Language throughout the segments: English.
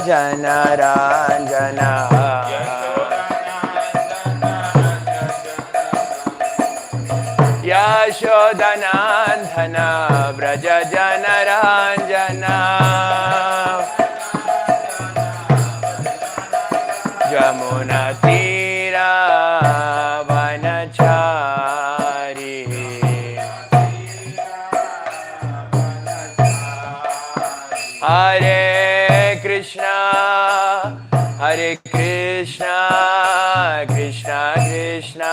Janaranjana Yashodanandana Braja Janaranjana Jamuna Tira Vanachari Hare Krishna Hare Krishna Krishna Krishna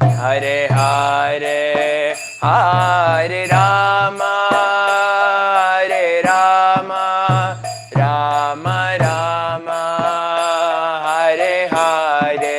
Hare Hare Hare Rama Hare Rama Rama Rama Hare Hare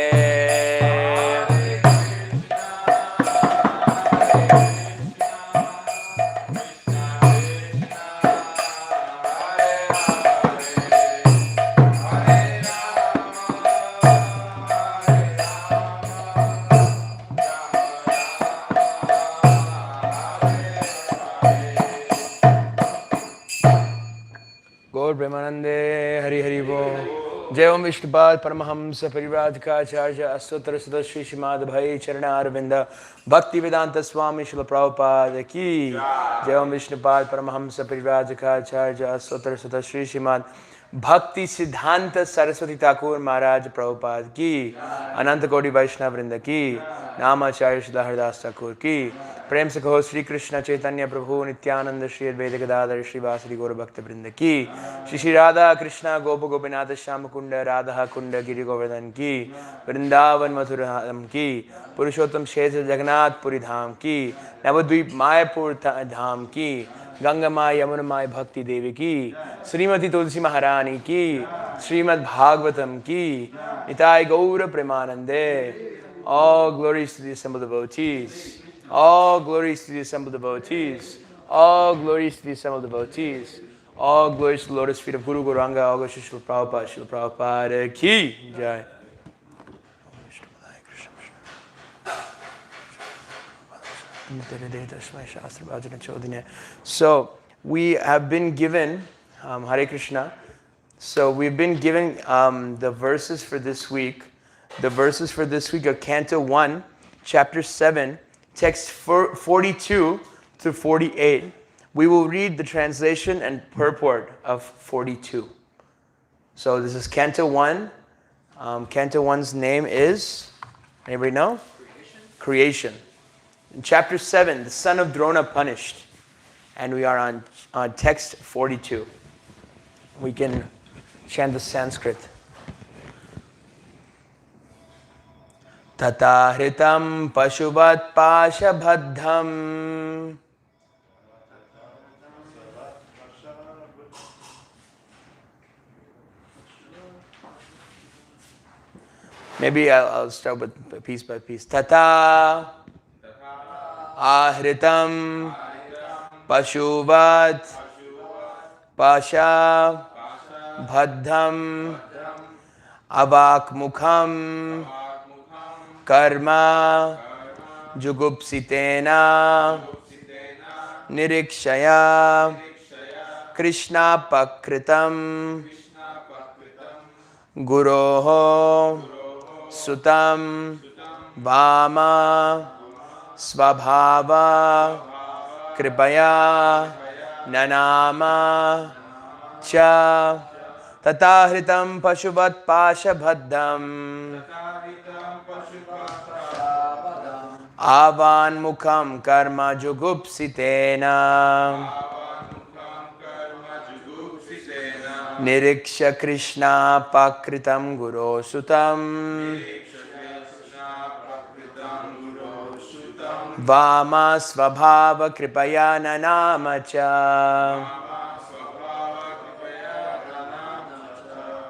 Gaur Premanande Hari Hari Bo Jai Om Vishnupad Paramahamsa Parivradhikacharya Astotra Sadashri Shrimad Bhai Charana Arvinda Bhakti Vedanta Swami Srila Prabhupada Ki Jai Om Vishnupad Paramahamsa Parivradhikacharya Astotra Sadashri Shrimad Bhakti Siddhanta Saraswati Thakur Maharaj Prabhupada Ki Ananta Koti Vaishnava Vrinda Ki Namacharya Srila Haridas Thakur Ki प्रेम से कहो श्री कृष्ण चैतन्य प्रभु नित्यानंद श्री अद्वैत गदाधर श्रीवासरी गौर भक्त वृंद की श्री श्री राधा कृष्ण गोप गोपीनाथ श्याम कुंड राधा कुंड गिरि गोवर्धन की वृंदावन मथुर धाम की पुरुषोत्तम क्षेत्र जगन्नाथ पुरी धाम की नवद्वीप मायापुर धाम की गंगा माँ यमुना माँ भक्ति देवी की श्रीमती तुलसी महारानी की श्रीमद् भागवतम की निताय गौर प्रेमानंदे all glories to the assembled devotees. All glories to the assembled devotees. All glories to the assembled devotees. All glories to the lotus feet of Guru Gauranga. All glories to Srila Prabhupada. Srila Prabhupada ki jai. So we have been given Hare Krishna. So we've been given the verses for this week. The verses for this week are Canto 1, Chapter 7, text 42 through 48. We will read the translation and purport of 42. So this is Canto 1. Canto 1's name is, anybody know? Creation. In Chapter 7, the son of Drona punished. And we are on text 42. We can chant the Sanskrit. Tata hritam pashuvat pashabhaddham Maybe I'll start with piece by piece. Tata ahritam pashuvat pashabhaddham avakmukham karma jugupsitena nirikshaya krishna pakritam guroho sutam vama svabhava kripaya nanama cha tatahritam pashuvat pashabhaddham avan mukham karma jugupsitena niriksha krishna pakritam guru sutam vama svabhava kripaya nanamacha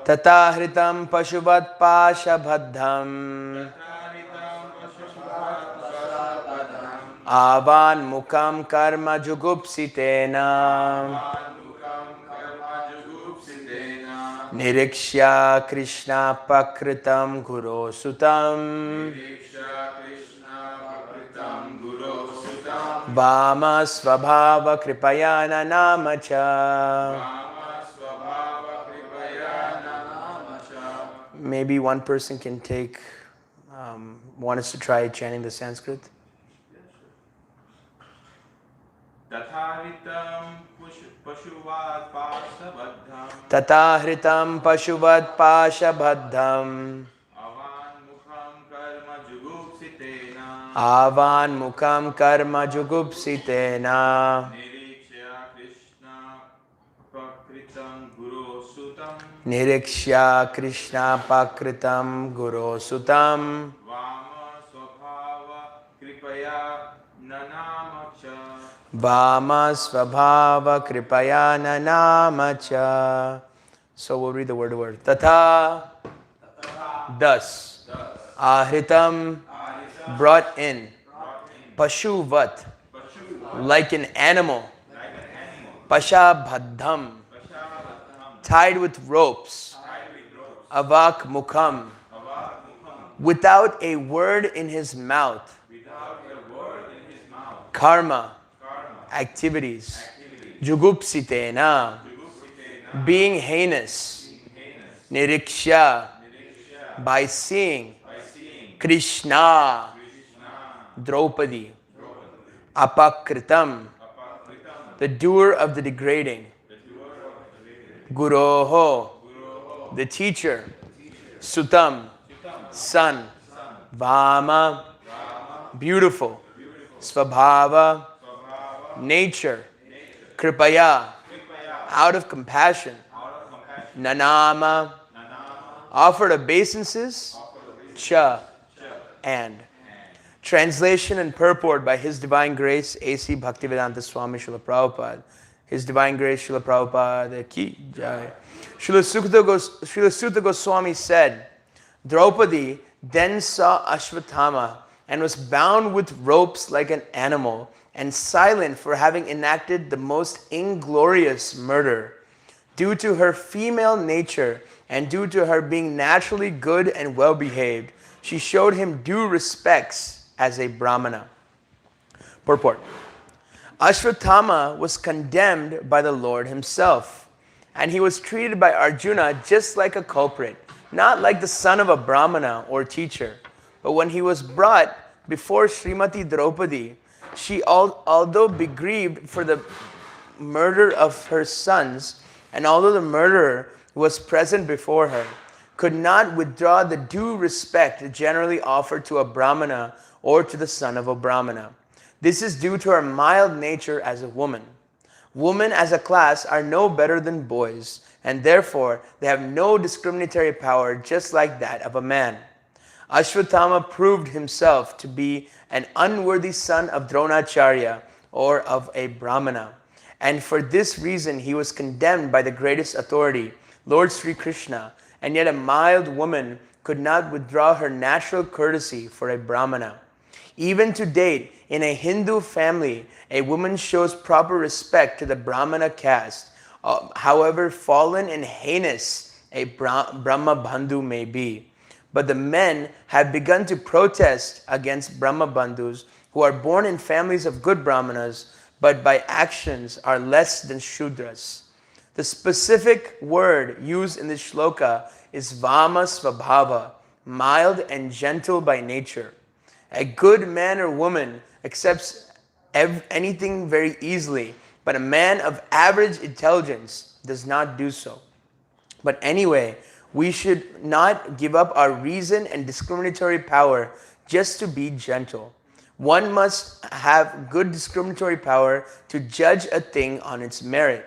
tatahritam pashuvat pashabhaddham avan mukham karma jugupsitena nirikshya krishna pakritam guru sutam vama svabhava kripaya nanamacha maybe one person can take, want us to try chanting the Sanskrit? Tatahritam pashuvat pashabhaddham avan mukham karma jugupsitena nirikshya krishna pakritam guru sutam Vama svabhava kripaya nanamacha. So we'll read the word to word. Tatha, thus. Ahritam, brought in. Pashuvat, like an animal. Pashabhaddham, tied with ropes. Avak mukham, without a word in his mouth. Karma, activities. Jugupsitena, being heinous. Niriksha, by seeing. Krishna, Draupadi. Apakritam, the doer of the degrading. Guroho, the teacher. Sutam, son. Vama, beautiful. Svabhava, nature. Kripaya, out of compassion. Nanama, offered obeisances. Cha, and. Translation and purport by His Divine Grace A.C. Bhaktivedanta Swami Srila Prabhupada. His Divine Grace Srila Prabhupada ki jai. Srila Sutta Goswami said, Draupadi then saw Ashwatthama and was bound with ropes like an animal and silent for having enacted the most inglorious murder. Due to her female nature and due to her being naturally good and well-behaved, she showed him due respects as a Brahmana. Purport. Ashwatthama was condemned by the Lord himself, and he was treated by Arjuna just like a culprit, not like the son of a Brahmana or teacher. But when he was brought before Srimati Draupadi, she, although begrieved for the murder of her sons, and although the murderer was present before her, could not withdraw the due respect generally offered to a Brahmana or to the son of a Brahmana. This is due to her mild nature as a woman. Women as a class are no better than boys, and therefore they have no discriminatory power just like that of a man. Ashwatthama proved himself to be an unworthy son of Dronacharya or of a Brahmana, and for this reason he was condemned by the greatest authority, Lord Sri Krishna, and yet a mild woman could not withdraw her natural courtesy for a Brahmana. Even to date, in a Hindu family, a woman shows proper respect to the Brahmana caste, however fallen and heinous a Brahma Bandhu may be. But the men have begun to protest against Brahma Bandhus who are born in families of good Brahmanas, but by actions are less than Shudras. The specific word used in this shloka is Vama Svabhava, mild and gentle by nature. A good man or woman accepts anything very easily, but a man of average intelligence does not do so. But anyway, we should not give up our reason and discriminatory power just to be gentle. One must have good discriminatory power to judge a thing on its merit.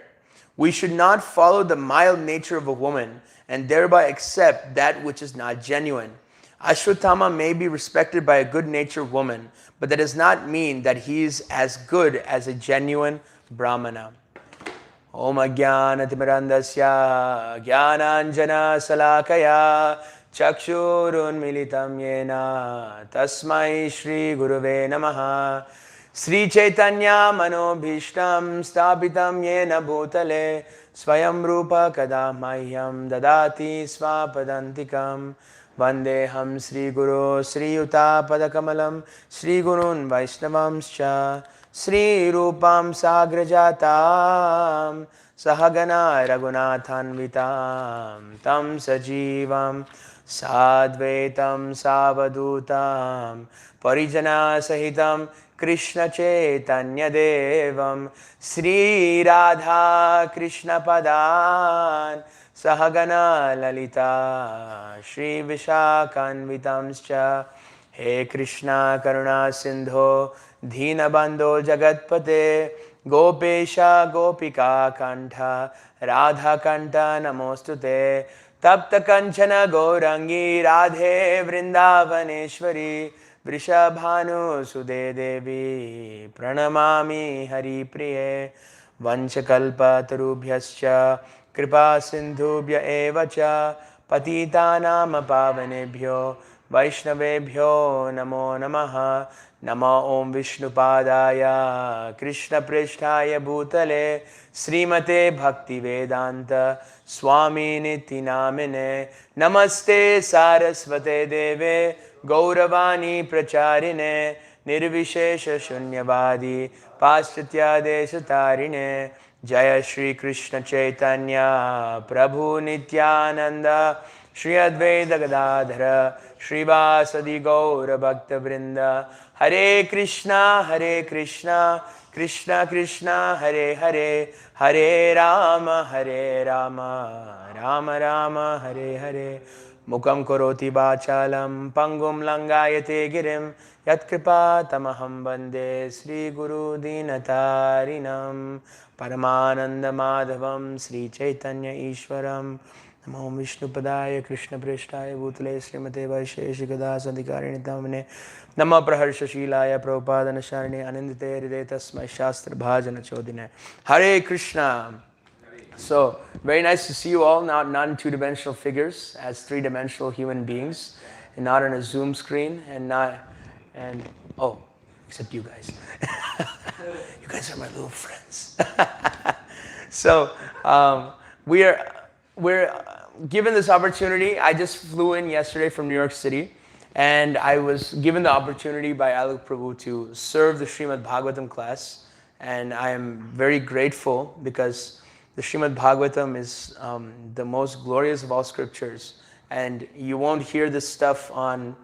We should not follow the mild nature of a woman and thereby accept that which is not genuine. Ashwatthama may be respected by a good-natured woman, but that does not mean that he is as good as a genuine Brahmana. Om Ajnana Timirandasya Jnananjana Salakaya Chakshurun Militam Yena Tasmai Shri Guruve Namaha Sri Chaitanya Manobhishtam Stapitam Yena Bhutale Swayam Rupa Kada Mahyam Dadati Swapadantikam Vandeham Sri Guru Sri Yuta Padakamalam Sri Gurun Vaishnavamscha Sri Rupam Sagrajatam Sahagana Raghunathanvitam Tam Sajivam Sadvaitam Savadutam Parijana Sahitam Krishna Chaitanya Devam Sri Radha Krishna Padan Sahagana Lalita Shri Vishakanvitamscha He Krishna Karuna Sindho Dhinabandho Jagatpate Gopesha Gopika Kantha Radha Kanta Namostute Tapta Kanchana Gaurangi Radhe Vrindavaneshwari Vrishabhanu Sude Devi Pranamami Hari Priye Vanchakalpa Tarubhyascha Kripa Sindhubhya Evacha Patitanam Pavanebhyo Vaishnavebhyo Namo Namaha Nama Om Vishnupadaya Krishna Prishtaya Bhutale Srimate Bhakti Vedanta Swami Niti Namine Namaste Sarasvate Deve Gauravani Pracharine Nirvishesha Shunyavadi Paschatya Deshatarine Jaya Shri Krishna Chaitanya Prabhu Nityananda Shri Advaita Gadadhara Shri Vasadi Gaura Bhakta Vrinda Hare Krishna Krishna Krishna Hare Hare Hare Rama Rama Rama Hare Hare Mukam Karoti Bachalam Pangum Langayate Girim Yat Kripa Tamaham Bande Sri Guru Dinatarinam Paramananda Madhavam Sri Chaitanya Ishwaram Namo Vishnupadaya Krishna Prishtaya Bhutale Srimate Vaisheshikada Sandhikarinithamane Nama Praharsha Shilaya Prabhupada Nasharine Anindite Hridaya Tasmai Shastra Bhajana Chodine Hare Krishna. So, very nice to see you all, not in two-dimensional figures, as three-dimensional human beings, and not on a Zoom screen, oh, except you guys. You guys are my little friends. So, we're given this opportunity. I just flew in yesterday from New York City, and I was given the opportunity by Alok Prabhu to serve the Srimad Bhagavatam class, and I am very grateful because the Srimad Bhagavatam is the most glorious of all scriptures, and you won't hear this stuff on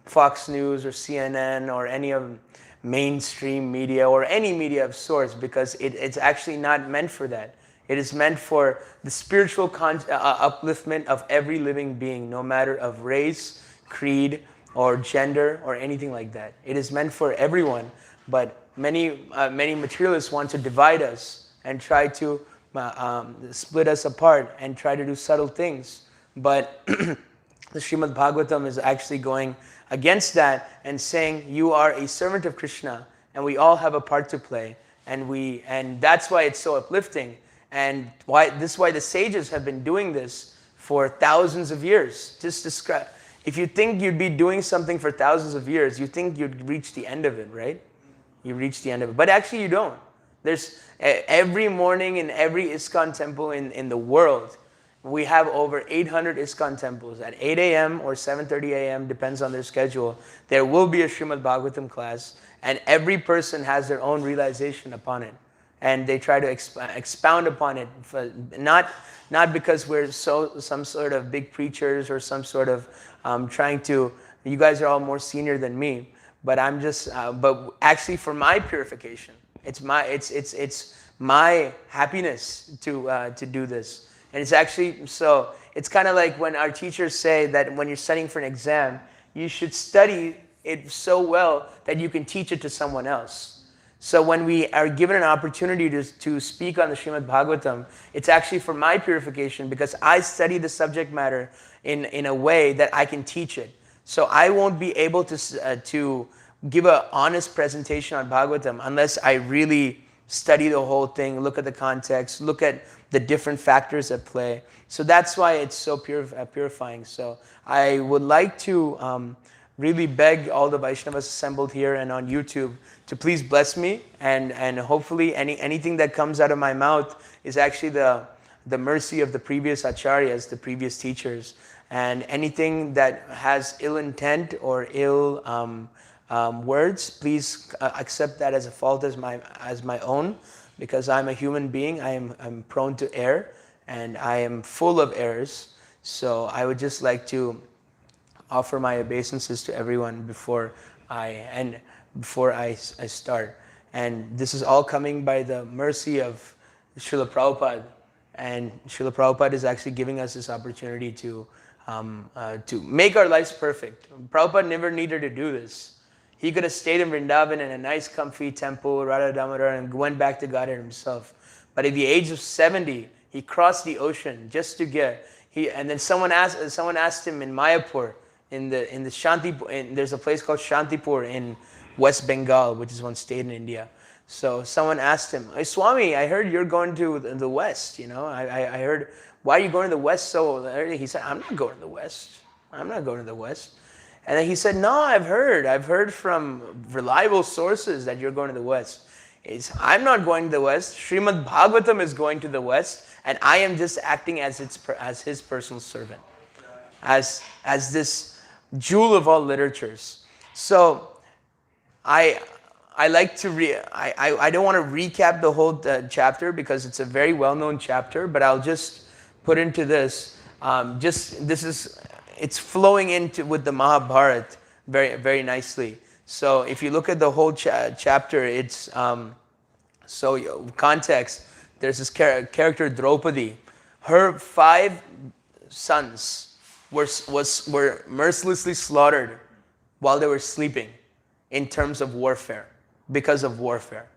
Fox News or CNN or any of mainstream media or any media of sorts, because it's actually not meant for that. It is meant for the spiritual upliftment of every living being, no matter of race, creed, or gender, or anything like that. It is meant for everyone, but many materialists want to divide us and try to split us apart and try to do subtle things. But the Srimad Bhagavatam is actually going against that and saying you are a servant of Krishna and we all have a part to play, and that's why it's so uplifting, and why the sages have been doing this for thousands of years. Just describe, if you think you'd be doing something for thousands of years, you think you'd reach the end of it, right? You reach the end of it, but actually you don't. There's every morning in every ISKCON temple in the world, we have over 800 ISKCON temples. At 8 a.m. or 7:30 a.m., depends on their schedule, there will be a Srimad Bhagavatam class, and every person has their own realization upon it. And they try to expound upon it, not because we're some sort of big preachers or some sort of trying to, you guys are all more senior than me, but I'm just, but actually for my purification. It's my happiness to do this. And it's actually, so it's kind of like when our teachers say that when you're studying for an exam, you should study it so well that you can teach it to someone else. So when we are given an opportunity to speak on the Srimad Bhagavatam, it's actually for my purification, because I study the subject matter in a way that I can teach it. So I won't be able to give an honest presentation on Bhagavatam unless I really study the whole thing, look at the context, look at the different factors at play. So that's why it's so purifying. So I would like to really beg all the Vaishnavas assembled here and on YouTube to please bless me, and hopefully anything that comes out of my mouth is actually the mercy of the previous acharyas, the previous teachers, and anything that has ill intent or ill words, please accept that as a fault as my own, because I'm a human being. I'm prone to err, and I am full of errors. So I would just like to offer my obeisances to everyone before I start. And this is all coming by the mercy of Srila Prabhupada. And Srila Prabhupada is actually giving us this opportunity to make our lives perfect. Prabhupada never needed to do this. He could have stayed in Vrindavan in a nice, comfy temple, Radha Damodar, and went back to Godhead himself. But at the age of 70, he crossed the ocean just to get. And then someone asked him in Mayapur, in the Shantipur. There's a place called Shantipur in West Bengal, which is one state in India. So someone asked him, "Hey, Swami, I heard you're going to the West. You know, I heard. Why are you going to the West so early?" He said, "I'm not going to the West. I'm not going to the West." And then he said, "No, I've heard from reliable sources that you're going to the West. I'm not going to the West. Srimad Bhagavatam is going to the West, and I am just acting as his personal servant, as this jewel of all literatures." So I like to I don't want to recap the whole chapter because it's a very well-known chapter, but I'll just put into this. It's flowing into with the Mahabharata very, very nicely. So if you look at the whole chapter, it's context. There's this character Draupadi. Her 5 sons were mercilessly slaughtered while they were sleeping in terms of warfare, because of warfare.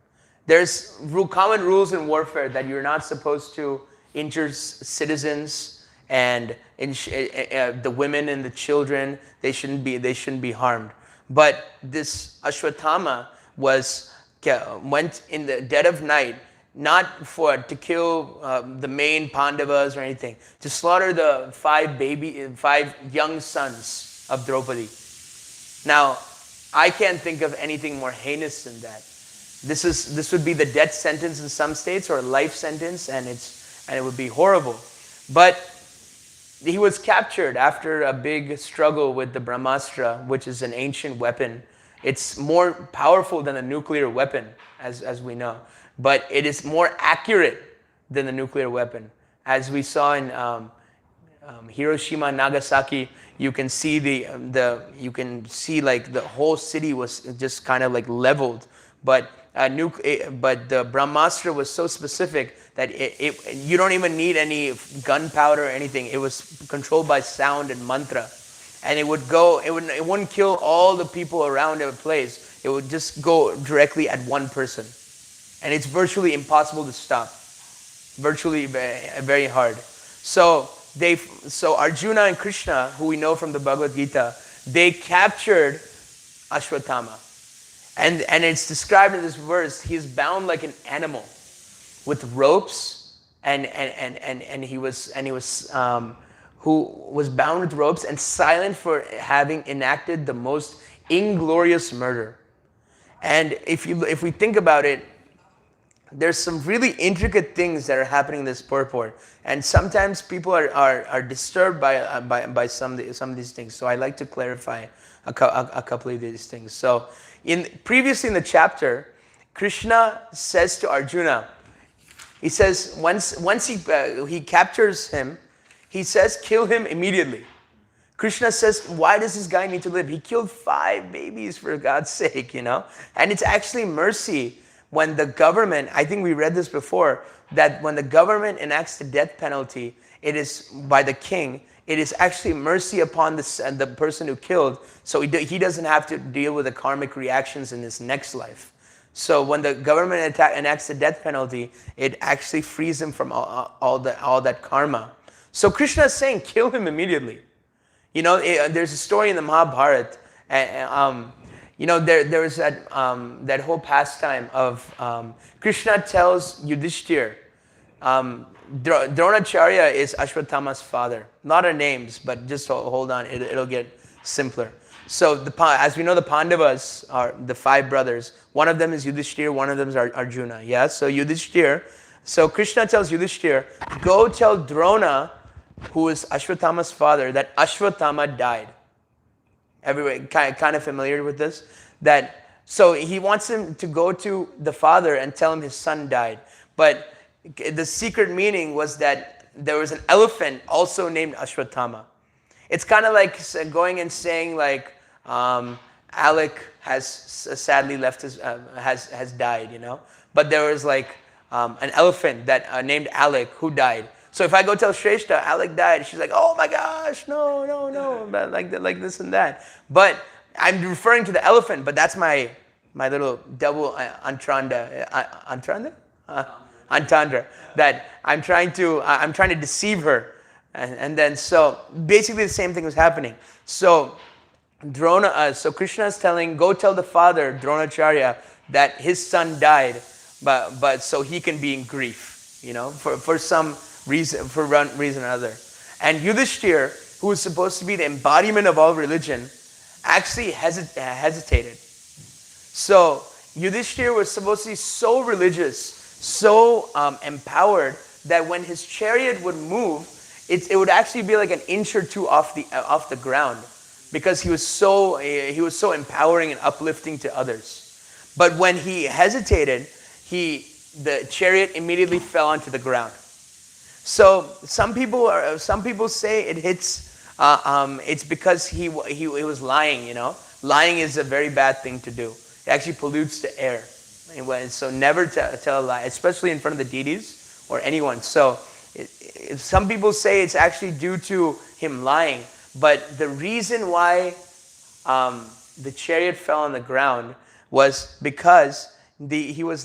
There's common rules in warfare that you're not supposed to injure citizens, and the women and the children, they shouldn't be harmed. But this Ashwatthama went in the dead of night, not to kill the main Pandavas or anything, to slaughter the 5 young sons of Draupadi. Now, I can't think of anything more heinous than that. This would be the death sentence in some states, or a life sentence, and it would be horrible. But he was captured after a big struggle with the Brahmastra, which is an ancient weapon. It's more powerful than a nuclear weapon, as we know. But it is more accurate than the nuclear weapon. As we saw in Hiroshima, Nagasaki, you can see like the whole city was just kind of like leveled. But the Brahmastra was so specific that you don't even need any gunpowder or anything. It was controlled by sound and mantra, and it wouldn't kill all the people around a place. It would just go directly at one person, and it's virtually impossible to stop. Virtually very hard. So Arjuna and Krishna, who we know from the Bhagavad Gita, they captured Ashwatthama. And it's described in this verse, he's bound like an animal with ropes, and he was who was bound with ropes and silent for having enacted the most inglorious murder. And if we think about it, there's some really intricate things that are happening in this purport, and sometimes people are disturbed by some of these things. So I like to clarify a couple of these things. So previously in the chapter, Krishna says to Arjuna, he says once he captures him, he says, "Kill him immediately." Krishna says, "Why does this guy need to live? He killed 5 babies, for God's sake, you know." And it's actually mercy when the government, I think we read this before, that when the government enacts the death penalty, it is by the king. It is actually mercy upon the person who killed, so he doesn't have to deal with the karmic reactions in his next life. So when the government enacts the death penalty, it actually frees him from all that karma. So Krishna is saying, kill him immediately. You know, there's a story in the Mahabharata. You know, there was that whole pastime of Krishna tells Yudhishthir. Dronacharya is Ashwatthama's father. Not our names, but just hold on, it'll get simpler. So as we know, the Pandavas are the 5 brothers. One of them is Yudhishthir, one of them is Arjuna. Yeah, so Krishna tells Yudhishthir, go tell Drona, who is Ashwatthama's father, that Ashwatthama died. Everybody kind of familiar with this? So he wants him to go to the father and tell him his son died. But the secret meaning was that there was an elephant also named Ashwatthama. It's kind of like going and saying like, Alec has sadly left his, has died, you know. But there was like an elephant that named Alec who died. So if I go tell Shrestha, Alec died, she's like, oh my gosh, no, no, no, but like this and that. But I'm referring to the elephant, but that's my little double entendre, that I'm trying to deceive her, and then so basically the same thing was happening. So so Krishna is telling, go tell the father Dronacharya that his son died, but so he can be in grief, you know, for some reason, for one reason or other. And Yudhishthir, who is supposed to be the embodiment of all religion, actually hesitated. So Yudhishthir was supposed to be so religious, so empowered, that when his chariot would move, it would actually be like an inch or two off the ground, because he was so empowering and uplifting to others. But when he hesitated, the chariot immediately fell onto the ground. So some people say it hits. It's because he was lying. You know, lying is a very bad thing to do. It actually pollutes the air. So never tell a lie, especially in front of the deities or anyone. So some people say it's actually due to him lying. But the reason why the chariot fell on the ground was because he was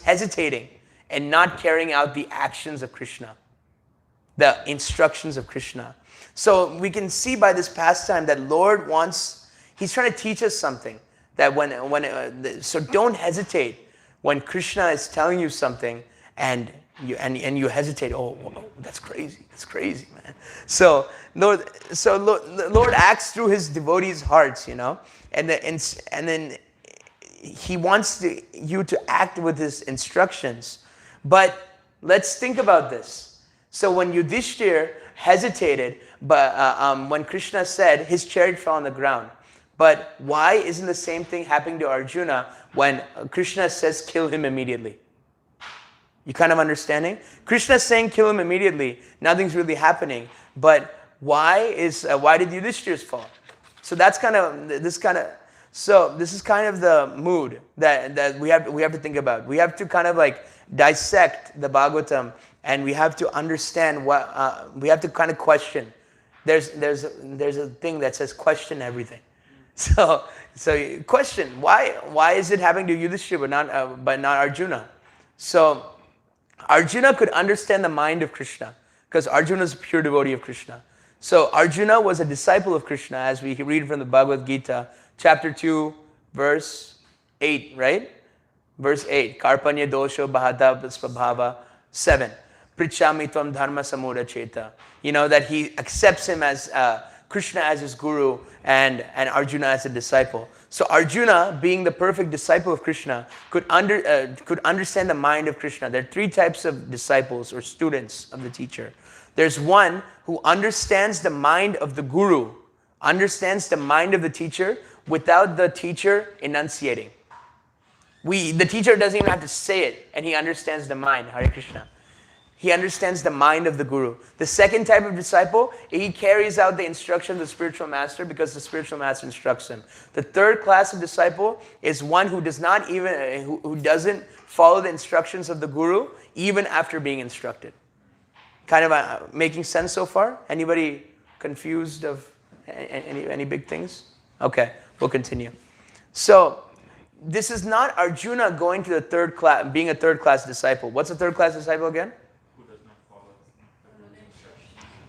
hesitating and not carrying out the actions of Krishna, the instructions of Krishna. So we can see by this pastime that Lord he's trying to teach us something. That so don't hesitate when Krishna is telling you something and you hesitate. Oh, that's crazy, man. So Lord acts through his devotees' hearts, you know, and then he wants you to act with his instructions. But let's think about this. So when Yudhishthir hesitated, but when Krishna said, his chariot fell on the ground. But why isn't the same thing happening to Arjuna when Krishna says, kill him immediately? You kind of understanding? Krishna is saying, kill him immediately. Nothing's really happening. But why did Yudhishthir's fall? So this is kind of the mood that we have to think about. We have to kind of like dissect the Bhagavatam, and we have to understand we have to kind of question. There's a thing that says question everything. So question, why is it happening to Yudhishthira but not Arjuna? So Arjuna could understand the mind of Krishna because Arjuna is a pure devotee of Krishna. So Arjuna was a disciple of Krishna, as we read from the Bhagavad Gita, chapter 2, verse 8, right? Verse 8, Karpanya dosho bahata svabhava 7. Prichami tvam dharma samura cheta. You know, that he accepts him as Krishna as his guru and Arjuna as a disciple. So Arjuna, being the perfect disciple of Krishna, could understand the mind of Krishna. There are three types of disciples or students of the teacher. There's one who understands the mind of the guru, understands the mind of the teacher without the teacher enunciating. The teacher doesn't even have to say it, and he understands the mind. Hare Krishna. He understands the mind of the guru. The second type of disciple, he carries out the instruction of the spiritual master because the spiritual master instructs him. The third class of disciple is one who doesn't follow the instructions of the guru even after being instructed. Kind of making sense so far? Anybody confused of any big things? Okay, we'll continue. So this is not Arjuna going to the third class, being a third class disciple. What's a third class disciple again?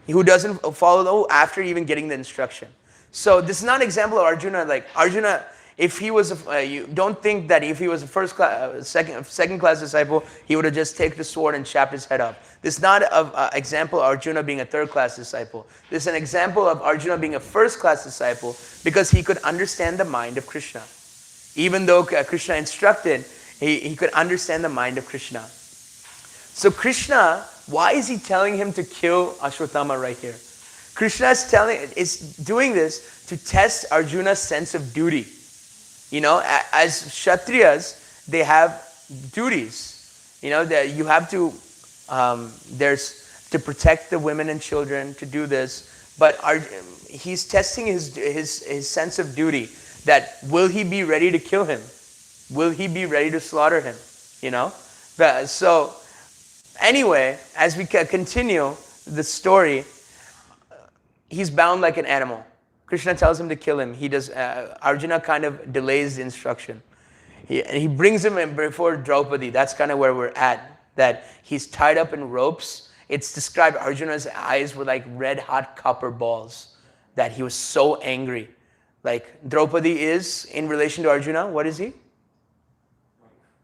Who doesn't follow after even getting the instruction. So this is not an example of Arjuna. Like Arjuna, if he was, you don't think that if he was a second class disciple, he would have just taken the sword and chopped his head off. This is not an example of Arjuna being a third class disciple. This is an example of Arjuna being a first class disciple because he could understand the mind of Krishna. Even though Krishna instructed, he could understand the mind of Krishna. So Krishna, why is he telling him to kill Ashwatthama right here? Krishna is doing this to test Arjuna's sense of duty. You know, as Kshatriyas, they have duties. You know, that you have to, there's to protect the women and children, to do this. but he's testing his sense of duty. That will he be ready to kill him? Will he be ready to slaughter him? So anyway, as we continue the story, he's bound like an animal. Krishna tells him to kill him. He does. Arjuna kind of delays the instruction. He brings him in before Draupadi. That's kind of where we're at. That he's tied up in ropes. It's described Arjuna's eyes were like red hot copper balls. That he was so angry. Like Draupadi is in relation to Arjuna. What is he?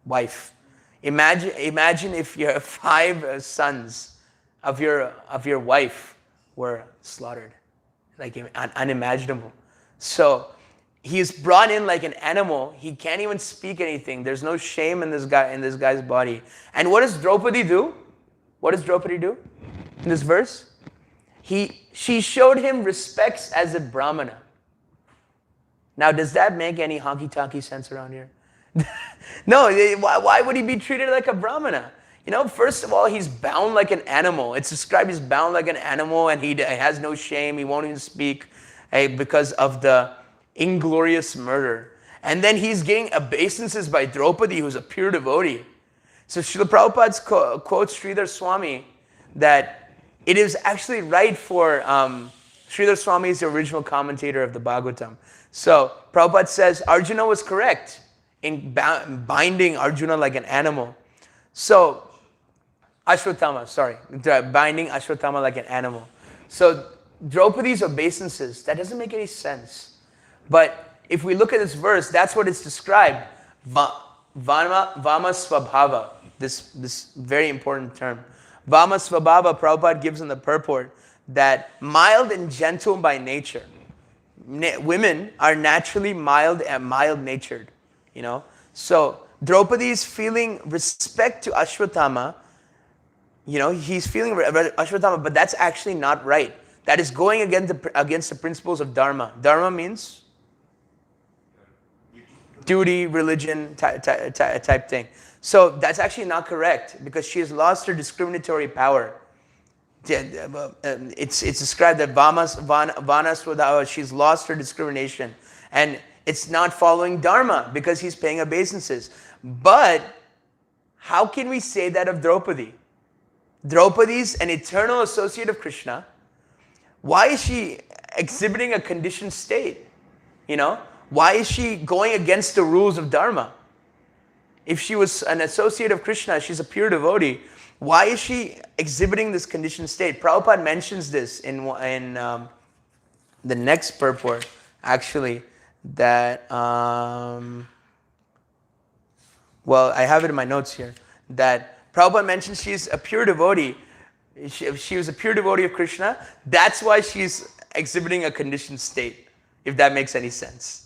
Wife. Imagine if your 5 sons of your wife were slaughtered. Like unimaginable. So he is brought in like an animal. He can't even speak anything. There's no shame in this guy's body. And what does Draupadi do? What does Draupadi do in this verse? She showed him respects as a brahmana. Now, does that make any honky-tonky sense around here? No, why would he be treated like a brahmana? First of all, he's bound like an animal. It's described he's bound like an animal and he has no shame. He won't even speak because of the inglorious murder. And then he's getting obeisances by Draupadi, who's a pure devotee. So Srila Prabhupada quotes Sridhar Swami that it is actually right for, Sridhar Swami is the original commentator of the Bhagavatam. So Prabhupada says Arjuna was correct in binding Arjuna like an animal. So binding Ashwatthama like an animal. So Draupadi's obeisances, that doesn't make any sense. But if we look at this verse, that's what it's described. Vama Svabhava, this very important term. Vama Svabhava, Prabhupada gives in the purport that mild and gentle by nature. Women are naturally mild and mild-natured, So Draupadi is feeling respect to Ashwatthama. He's feeling Ashwatthama, but that's actually not right. That is going against the principles of Dharma. Dharma means duty, religion, type thing. So that's actually not correct because she has lost her discriminatory power. It's described that Vanaswadhava, she's lost her discrimination. And it's not following Dharma because he's paying obeisances. But how can we say that of Draupadi? Draupadi's an eternal associate of Krishna. Why is she exhibiting a conditioned state? Why is she going against the rules of Dharma? If she was an associate of Krishna, she's a pure devotee. Why is she exhibiting this conditioned state? Prabhupada mentions this in the next purport, actually, that, I have it in my notes here, that Prabhupada mentions she's a pure devotee. She was a pure devotee of Krishna. That's why she's exhibiting a conditioned state, if that makes any sense.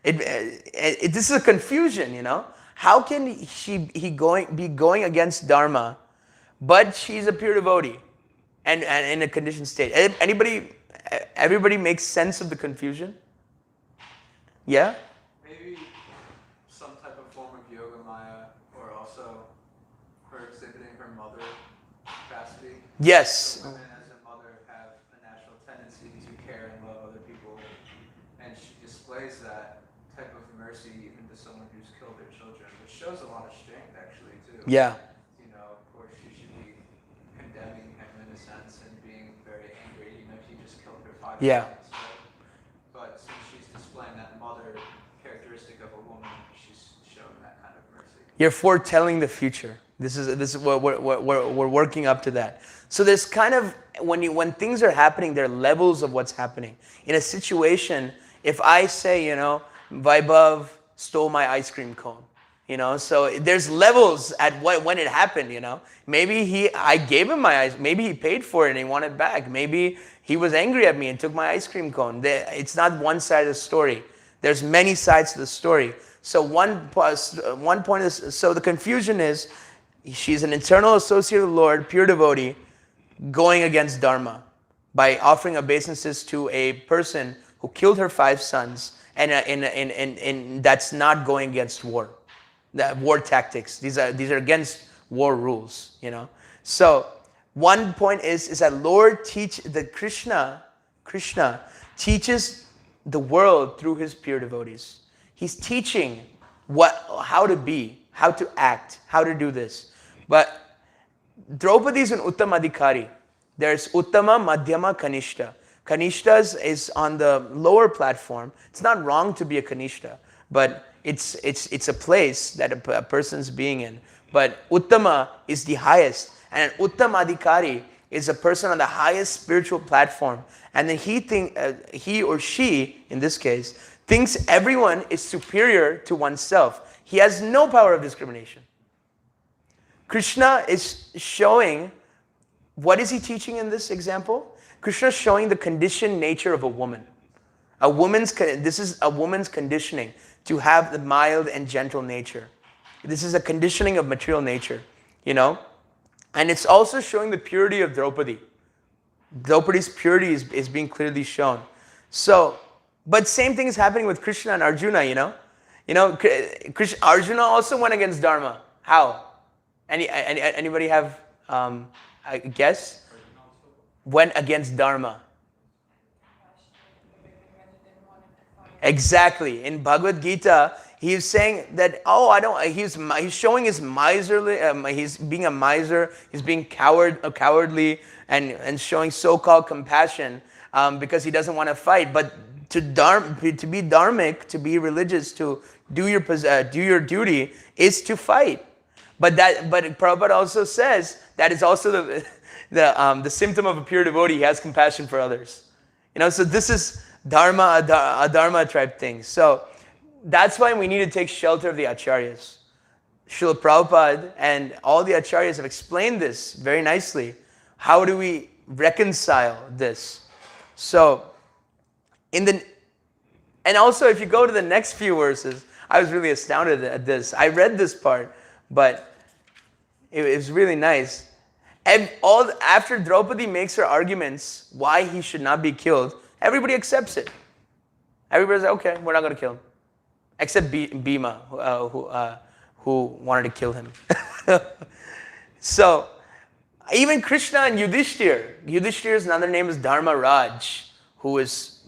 This is a confusion, How can she be going against Dharma, but she's a pure devotee and in a conditioned state? Everybody makes sense of the confusion? Yeah? Maybe some type of form of yoga maya, or also her exhibiting her mother capacity. Yes. So women as a mother have a natural tendency to care and love other people, and she displays that type of mercy even to someone who's killed their children, which shows a lot of strength actually too. Yeah. Of course she should be condemning him in a sense and being very angry, if he just killed her 5 Yeah. times. But since she's displaying that mother characteristic of a woman, she's showing that kind of mercy. You're foretelling the future. This is what we're working up to that. So there's kind of when things are happening, there are levels of what's happening. In a situation, if I say, Vaibhav stole my ice cream cone, so there's levels at when it happened, Maybe I gave him my ice, maybe he paid for it and he wanted it back. Maybe he was angry at me and took my ice cream cone. It's not one side of the story. There's many sides to the story. So one point is, so the confusion is, she's an eternal associate of the Lord, pure devotee, going against Dharma by offering obeisances to a person who killed her 5 sons, and that's not going against war. War tactics. These are against war rules, So one point is that Lord that Krishna Krishna teaches the world through his pure devotees. He's teaching how to be, how to act, how to do this. But Draupadi is an Uttama Adhikari. There's Uttama, Madhyama, Kanishta. Kanishta is on the lower platform. It's not wrong to be a Kanishta, but it's a place that a person's being in. But Uttama is the highest. And an Uttama Adhikari is a person on the highest spiritual platform. And then he or she, in this case, thinks everyone is superior to oneself. He has no power of discrimination. Krishna is showing, what is he teaching in this example? Krishna is showing the conditioned nature of a woman. This is a woman's conditioning to have the mild and gentle nature. This is a conditioning of material nature, And it's also showing the purity of Draupadi. Draupadi's purity is being clearly shown. So, but same thing is happening with Krishna and Arjuna, Arjuna also went against Dharma. How? Anybody have a guess? Went against Dharma. Exactly. In Bhagavad Gita, he's saying that, he's showing his miserly, he's being a miser, he's being cowardly, and showing so-called compassion because he doesn't want to fight. But to be dharmic, to be religious, to do your duty is to fight. But Prabhupada also says that is also the symptom of a pure devotee. He has compassion for others. So this is dharma, adharma type thing. So that's why we need to take shelter of the acharyas. Srila Prabhupada and all the acharyas have explained this very nicely. How do we reconcile this? So, and also if you go to the next few verses, I was really astounded at this. I read this part, but it was really nice. And after Draupadi makes her arguments why he should not be killed, everybody accepts it. Everybody's like, okay, we're not going to kill him. Except Bhima, who wanted to kill him. So, even Krishna and Yudhishthir. Yudhishthir's another name is Dharma Raj, who's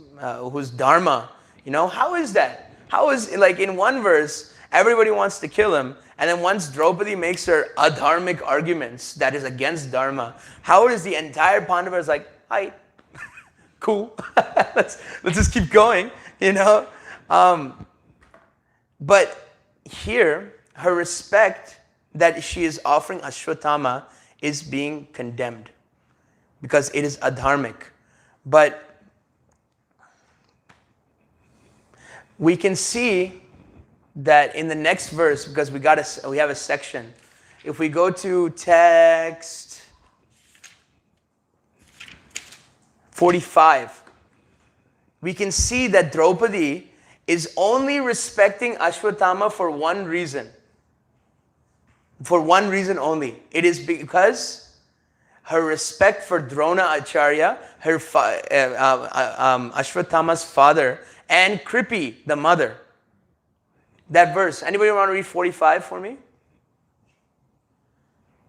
Dharma. How is that? How is, like in one verse, everybody wants to kill him, and then once Draupadi makes her adharmic arguments that is against Dharma, how is the entire Pandavas like, hi, cool, let's just keep going, But here, her respect that she is offering Ashwatthama is being condemned because it is adharmic. But we can see that in the next verse, because we have a section. If we go to text 45, we can see that Draupadi is only respecting Ashwatthama for one reason. For one reason only. It is because her respect for Drona Acharya, Ashwatthama's father, and Kripi, the mother. That verse. Anybody want to read 45 for me?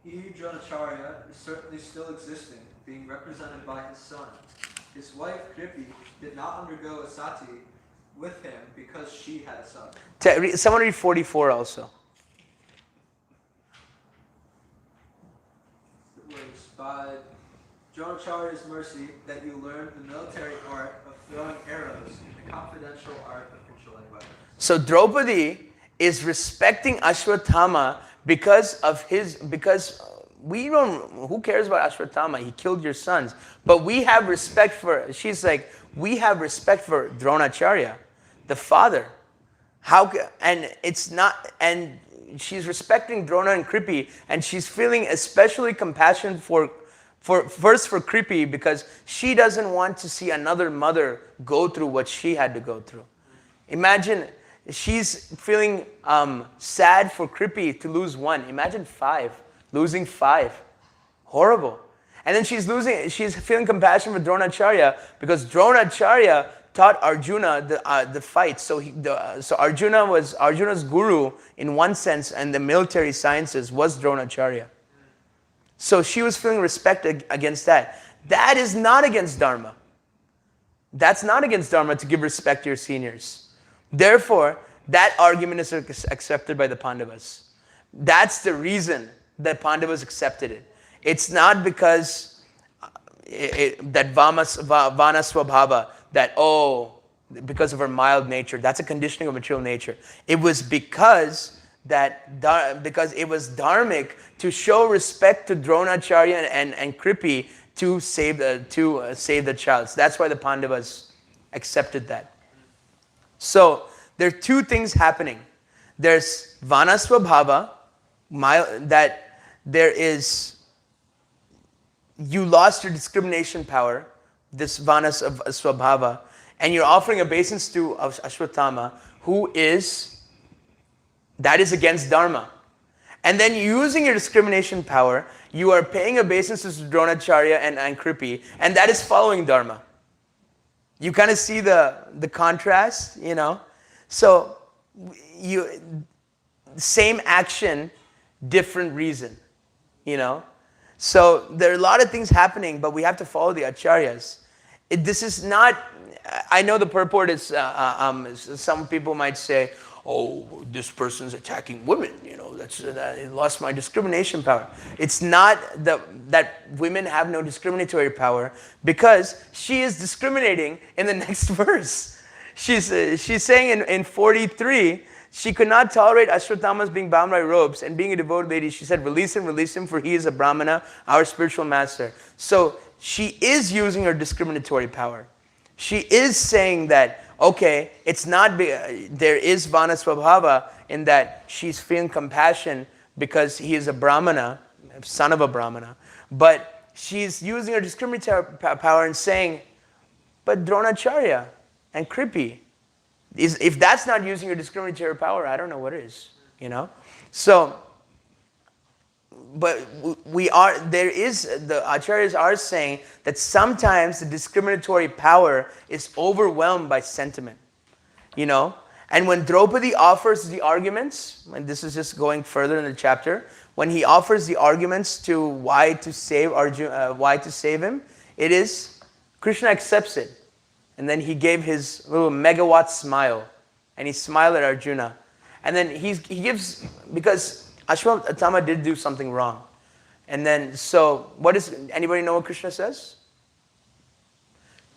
He, Dronacharya, is certainly still existing, being represented by his son. His wife, Kripi, did not undergo a sati with him because she had a son. Someone read 44 also. It was by Dronacharya's mercy that you learned the military art of throwing arrows and the confidential art of controlling weapons. So Draupadi is respecting Ashwatthama because who cares about Ashwatthama? He killed your sons. But we have respect for Dronacharya, the father. And she's respecting Drona and Kripi, and she's feeling especially compassion for Kripi because she doesn't want to see another mother go through what she had to go through. Imagine she's feeling sad for Kripi to lose one. Imagine losing five. Horrible. And then she's feeling compassion for Dronacharya because Dronacharya taught Arjuna the fight. So Arjuna's guru in one sense, and the military sciences was Dronacharya. So she was feeling respect against that. That is not against Dharma. That's not against Dharma to give respect to your seniors. Therefore, that argument is accepted by the Pandavas. That's the reason that Pandavas accepted it. It's not because that Vanasvabhava, that, because of her mild nature. That's a conditioning of material nature. It was because it was dharmic to show respect to Dronacharya and Kripi to save the child. So that's why the Pandavas accepted that. So there are two things happening. There's Vanasvabhava, that there is, you lost your discrimination power, this Vanasvabhava, and you're offering obeisance to Ashwatthama, that is against Dharma. And then using your discrimination power, you are paying obeisances to Dronacharya and Kripi, and that is following Dharma. You kind of see the contrast, So, same action, different reason, So there are a lot of things happening, but we have to follow the acharyas. This is not, I know the purport is, some people might say, this person's attacking women, it lost my discrimination power. It's not that women have no discriminatory power, because she is discriminating in the next verse. She's saying in 43, she could not tolerate Ashwatthama's being bound by ropes and being a devoted lady. She said, release him, for he is a Brahmana, our spiritual master. So she is using her discriminatory power. She is saying that, okay, it's not, there is Vanasvabhava in that she's feeling compassion because he is a Brahmana, son of a Brahmana. But she's using her discriminatory power and saying, but Dronacharya and Kripi, if that's not using your discriminatory power, I don't know what is, So, but the acharyas are saying that sometimes the discriminatory power is overwhelmed by sentiment, And when Draupadi offers the arguments, and this is just going further in the chapter, when he offers the arguments to why to save him, it is Krishna accepts it. And then he gave his little megawatt smile. And he smiled at Arjuna. And then he gives, because Ashwatthama did do something wrong. And then, so, anybody know what Krishna says?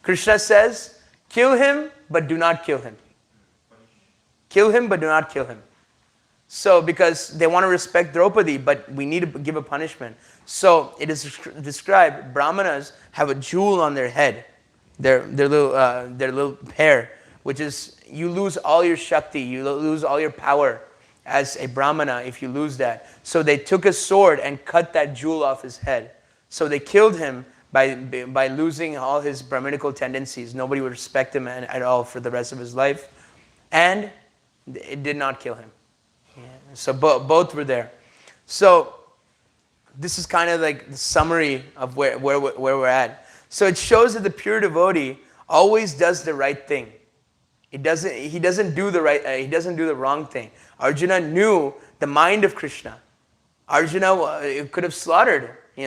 Krishna says, kill him, but do not kill him. Kill him, but do not kill him. So, because they want to respect Draupadi, but we need to give a punishment. So, it is described, Brahmanas have a jewel on their head. Their little hair, which is, you lose all your Shakti, you lose all your power as a Brahmana if you lose that. So they took a sword and cut that jewel off his head. So they killed him by losing all his Brahminical tendencies. Nobody would respect him at all for the rest of his life. And it did not kill him. Yeah. So both were there. So this is kind of like the summary of where we're at. So it shows that the pure devotee always does the right thing. He doesn't do the wrong thing. Arjuna knew the mind of Krishna. Arjuna could have slaughtered, He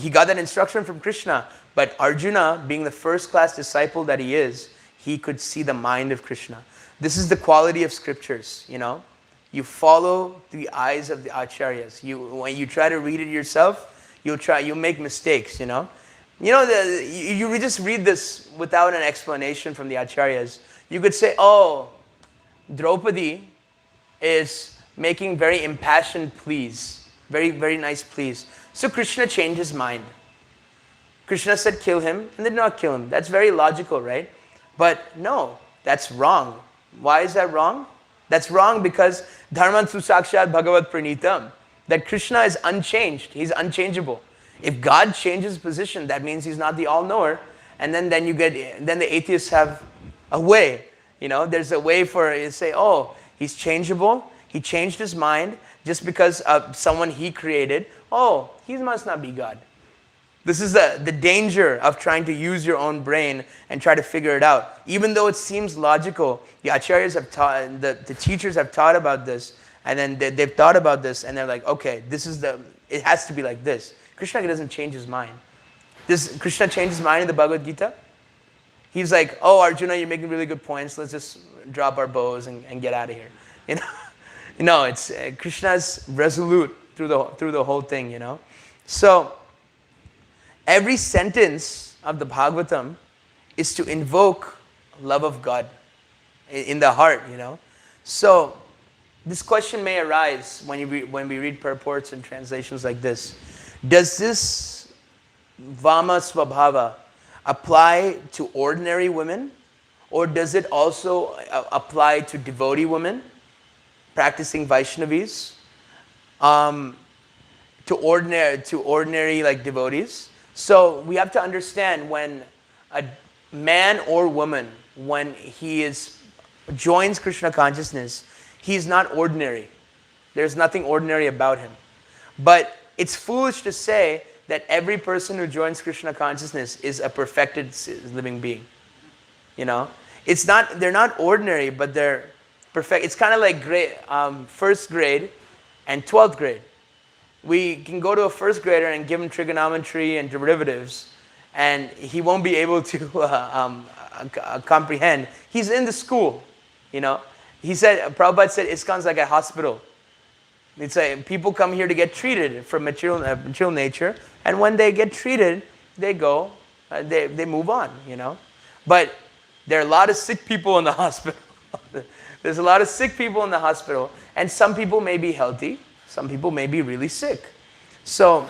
got that instruction from Krishna. But Arjuna, being the first class disciple that he is, he could see the mind of Krishna. This is the quality of scriptures, You follow the eyes of the acharyas. When you try to read it yourself, you'll make mistakes, You just read this without an explanation from the acharyas. You could say, Draupadi is making very impassioned pleas, very, very nice pleas. So Krishna changed his mind. Krishna said kill him and did not kill him. That's very logical, right? But no, that's wrong. Why is that wrong? That's wrong because Dharman Susakshat Bhagavat Pranitam. That Krishna is unchanged. He's unchangeable. If God changes position, that means he's not the all-knower. And then the atheists have a way. There's a way for you to say, he's changeable. He changed his mind just because of someone he created. He must not be God. This is the danger of trying to use your own brain and try to figure it out. Even though it seems logical, the acharyas have taught, the teachers have taught about this. And then they've thought about this, and they're like, okay, it has to be like this. Krishna doesn't change his mind. Does Krishna change his mind in the Bhagavad Gita? He's like, oh, Arjuna, you're making really good points. Let's just drop our bows and get out of here. You know? No, it's Krishna's resolute through the whole thing, you know. So every sentence of the Bhagavatam is to invoke love of God in the heart, you know. So this question may arise when we read purports and translations like this. Does this Vama Swabhava apply to ordinary women, or does it also apply to devotee women practicing Vaishnavis, to ordinary like devotees? So we have to understand when a man or woman, when he joins Krishna consciousness, he's not ordinary. There's nothing ordinary about him. But it's foolish to say that every person who joins Krishna consciousness is a perfected living being. You know, they're not ordinary, but they're perfect. It's kind of like first grade and 12th grade. We can go to a first grader and give him trigonometry and derivatives, and he won't be able to comprehend. He's in the school, you know. Prabhupada said ISKCON's like a hospital. It's like people come here to get treated for material nature, and when they get treated, they go, they move on, you know. But there are a lot of sick people in the hospital. There's a lot of sick people in the hospital, and some people may be healthy, some people may be really sick. So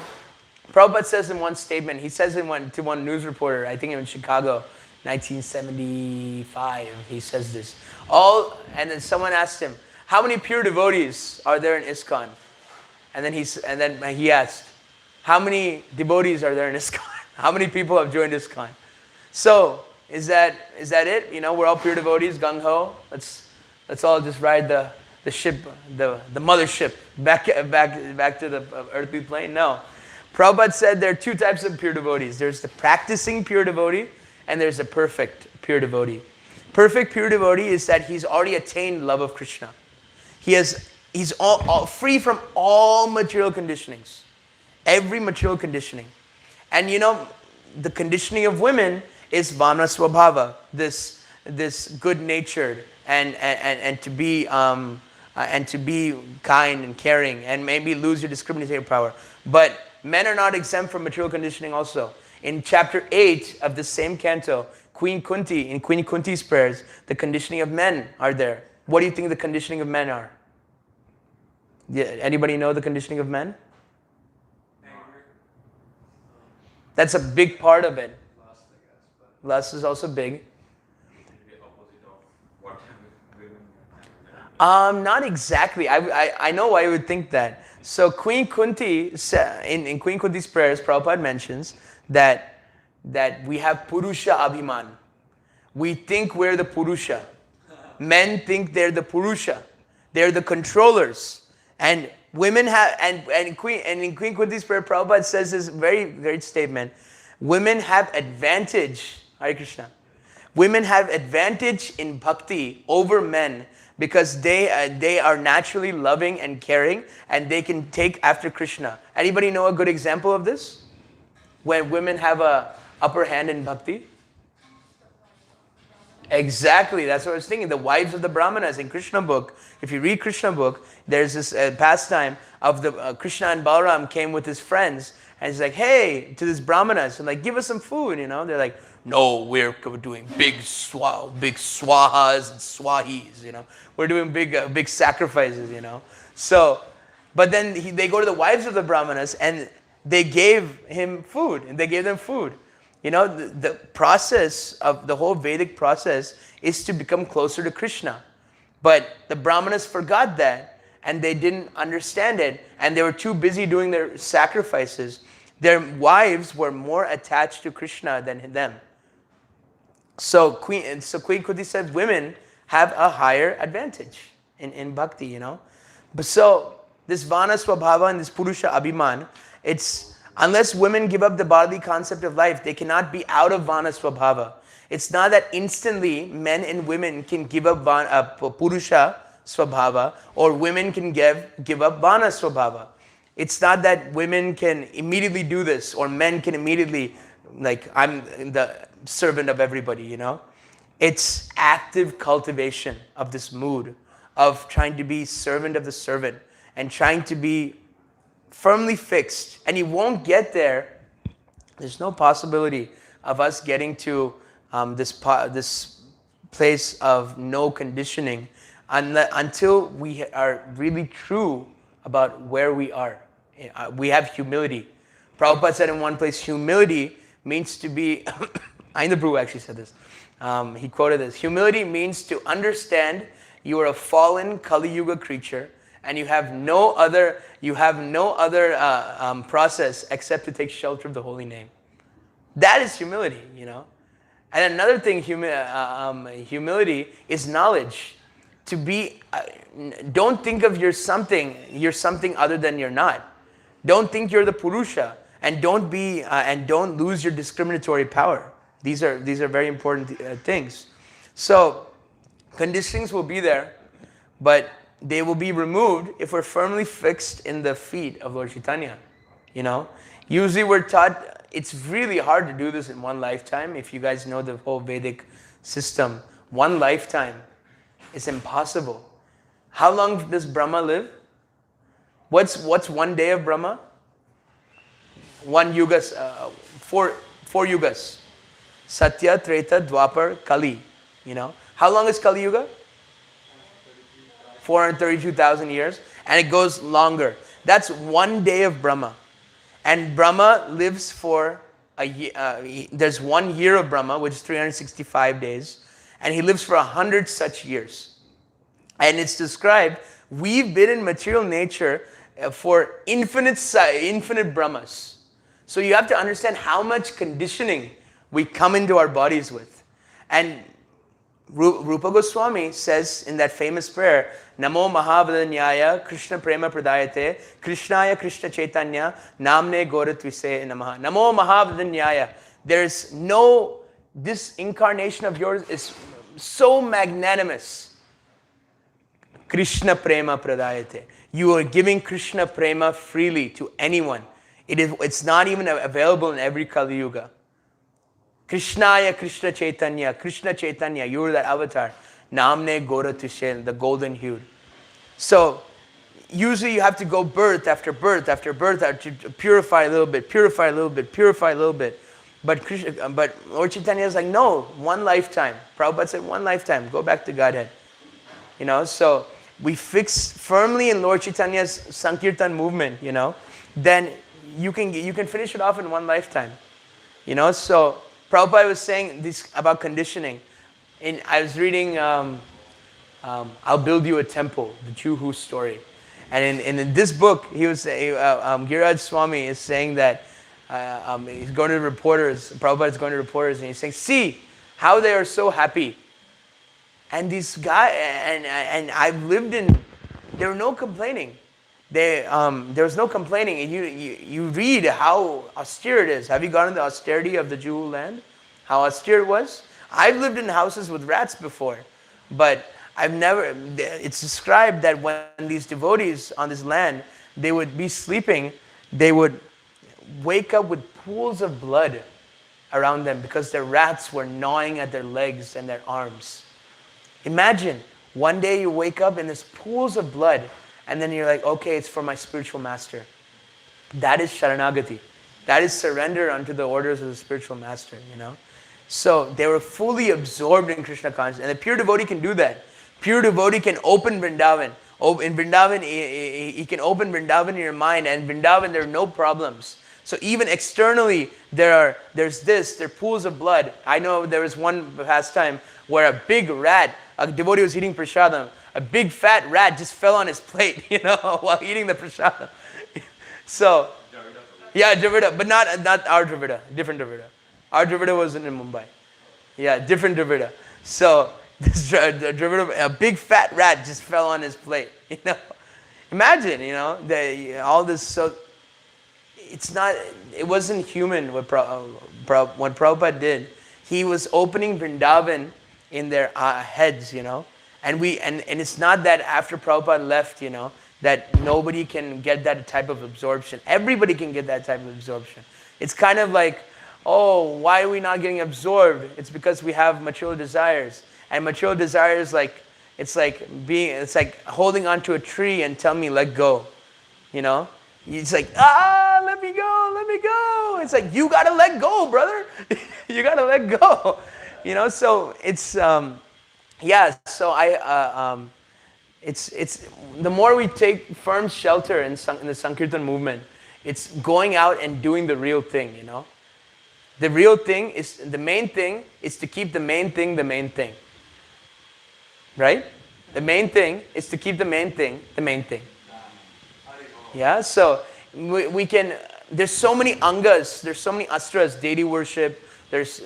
Prabhupada says in one statement, he says to one news reporter, I think in Chicago, 1975, he says this. And then someone asked him, how many pure devotees are there in ISKCON? And then he asked, how many devotees are there in ISKCON? How many people have joined ISKCON? So is that it? You know, we're all pure devotees, gung ho. Let's all just ride the ship, the mothership back to the earthly plane. No, Prabhupada said there are two types of pure devotees. There's the practicing pure devotee, and there's the perfect pure devotee. Perfect pure devotee is that he's already attained love of Krishna. He's all free from all material conditionings, every material conditioning. And you know, the conditioning of women is Vana Swabhava, this good-natured and to be kind and caring, and maybe lose your discriminative power. But men are not exempt from material conditioning also. In chapter 8 of the same canto, in Queen Kunti's prayers, the conditioning of men are there. What do you think the conditioning of men are? Yeah, anybody know the conditioning of men? Anger. That's a big part of it. Lust, I guess. But Lust is also big. the opposite of what women. Not exactly. I know why you would think that. So Queen Kunti, in Queen Kunti's prayers, Prabhupada mentions that we have Purusha Abhiman. We think we're the Purusha. Men think they're the Purusha. They're the controllers. And women have, and in Queen Kunti's prayer, Prabhupada says this very great statement. Women have advantage, Hare Krishna. Women have advantage in bhakti over men because they are naturally loving and caring, and they can take after Krishna. Anybody know a good example of this? When women have a upper hand in bhakti? Exactly, that's what I was thinking. The wives of the Brahmanas in Krishna book. If you read Krishna book, there's this pastime of the Krishna and Balaram came with his friends, and he's like, hey, to this Brahmanas, and like, give us some food, you know. They're like, no, we're doing big swahas and swahis, you know. We're doing big sacrifices, you know. So, but then they go to the wives of the Brahmanas, and they gave him food, and they gave them food. You know, the process of the whole Vedic process is to become closer to Krishna. But the Brahmanas forgot that, and they didn't understand it, and they were too busy doing their sacrifices. Their wives were more attached to Krishna than them. So Queen Kunti said women have a higher advantage in bhakti, you know. But so this Vana Swabhava and this Purusha Abhiman, unless women give up the bodily concept of life, they cannot be out of Vana Swabhava. It's not that instantly men and women can give up Purusha Swabhava, or women can give up Vana Swabhava. It's not that women can immediately do this, or men can immediately like I'm the servant of everybody, you know. It's active cultivation of this mood of trying to be servant of the servant and trying to be firmly fixed. And you won't get there. There's no possibility of us getting to this place of no conditioning until we are really true about where we are. We have humility. Prabhupada said in one place, humility means to be, Ainda Prabhu actually said this. He quoted this. Humility means to understand you are a fallen Kali Yuga creature and you have no other process except to take shelter of the holy name. That is humility, you know. And another thing, humility is knowledge. To be, don't think of you're something other than you're not. Don't think you're the Purusha, and don't lose your discriminatory power. These are very important things. So conditionings will be there, but they will be removed if we're firmly fixed in the feet of Lord Chaitanya. You know, usually we're taught it's really hard to do this in one lifetime. If you guys know the whole Vedic system, one lifetime is impossible. How long does Brahma live? What's one day of Brahma? One yugas, four yugas. Satya, Treta, Dwapar, Kali. You know, how long is Kali Yuga? 432,000 years, and it goes longer. That's one day of Brahma, and Brahma lives for a year. There's 1 year of Brahma, which is 365 days, and he lives for 100 such years. And it's described, we've been in material nature for infinite Brahmas. So you have to understand how much conditioning we come into our bodies with. And Rupa Goswami says in that famous prayer, Namo Mahavadanyaya Krishna Prema Pradayate Krishnaya Krishna Chaitanya Namne Goratvise Namaha. Namo Mahavadanyaya. This incarnation of yours is so magnanimous. Krishna Prema Pradayate. You are giving Krishna Prema freely to anyone. It's not even available in every Kali Yuga. Krishnaya Krishna Chaitanya, you are that avatar. Namne Gora Tushen, the golden hued. So, usually you have to go birth after birth after birth to purify a little bit. But Lord Chaitanya is like, no, one lifetime. Prabhupada said, one lifetime, go back to Godhead. You know, so we fix firmly in Lord Chaitanya's Sankirtan movement, you know, then you can finish it off in one lifetime. You know, so Prabhupada was saying this about conditioning. I was reading I'll Build You a Temple, the Juhu story. And in this book, he was Giriraj Swami is saying that he's going to reporters, Prabhupada is going to reporters, and he's saying, see how they are so happy. And these guys, and I've lived in, there were no complaining. There was no complaining. And you read how austere it is. Have you gone to the austerity of the Juhu land? How austere it was? I've lived in houses with rats before, but it's described that when these devotees on this land, they would be sleeping, they would wake up with pools of blood around them because the rats were gnawing at their legs and their arms. Imagine, one day you wake up and there's pools of blood, and then you're like, okay, it's for my spiritual master. That is Sharanagati. That is surrender unto the orders of the spiritual master, you know. So they were fully absorbed in Krishna consciousness. And the pure devotee can do that. Pure devotee can open Vrindavan. In Vrindavan, he can open Vrindavan in your mind. And Vrindavan, there are no problems. So even externally, there are pools of blood. I know there was one pastime where a big rat, a devotee was eating prasadam. A big fat rat just fell on his plate, you know, while eating the prasadam. So, yeah, Dravida, but not our Dravida, different Dravida. Our Dravida wasn't in Mumbai. Yeah, different Dravida. So, this Dravida, a big fat rat just fell on his plate, you know. Imagine, you know, all this, so, it wasn't human what Prabhupada did. He was opening Vrindavan in their heads, you know. And it's not that after Prabhupada left, you know, that nobody can get that type of absorption. Everybody can get that type of absorption. It's kind of like, oh, why are we not getting absorbed? It's because we have material desires. And material desires, it's like holding onto a tree and telling me, let go. You know? It's like, let me go, let me go. It's like, you gotta let go, brother. You gotta let go. You know, so it's, so it's the more we take firm shelter in the Sankirtan movement, it's going out and doing the real thing, you know. The real thing is, the main thing is to keep the main thing the main thing. Right? The main thing is to keep the main thing the main thing. Yeah, so we can, there's so many angas, there's so many astras, deity worship, there's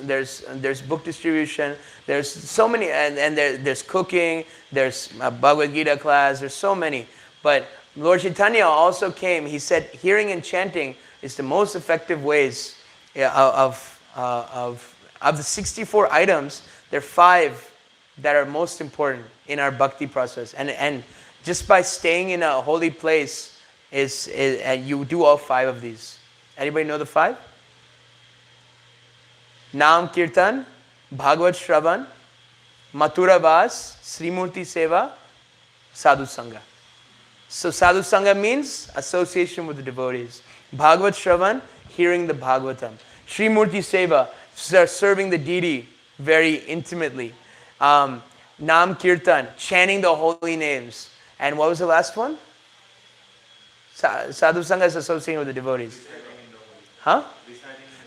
book distribution, there's so many, and there's cooking, there's a Bhagavad Gita class, there's so many. But Lord Chaitanya also came, he said hearing and chanting is the most effective ways of the 64 items, there are 5 that are most important in our bhakti process. And just by staying in a holy place, you do all 5 of these. Anybody know the 5? Naam Kirtan, Bhagavad Shravan, Mathura Vas, Srimurti Seva, Sadhu Sangha. So Sadhu Sangha means association with the devotees. Bhagavad Shravan, hearing the Bhagavatam. Srimurti Seva, serving the deity very intimately. Naam Kirtan, chanting the holy names. And what was the last one? Sadhu Sangha is associating with the devotees. Huh?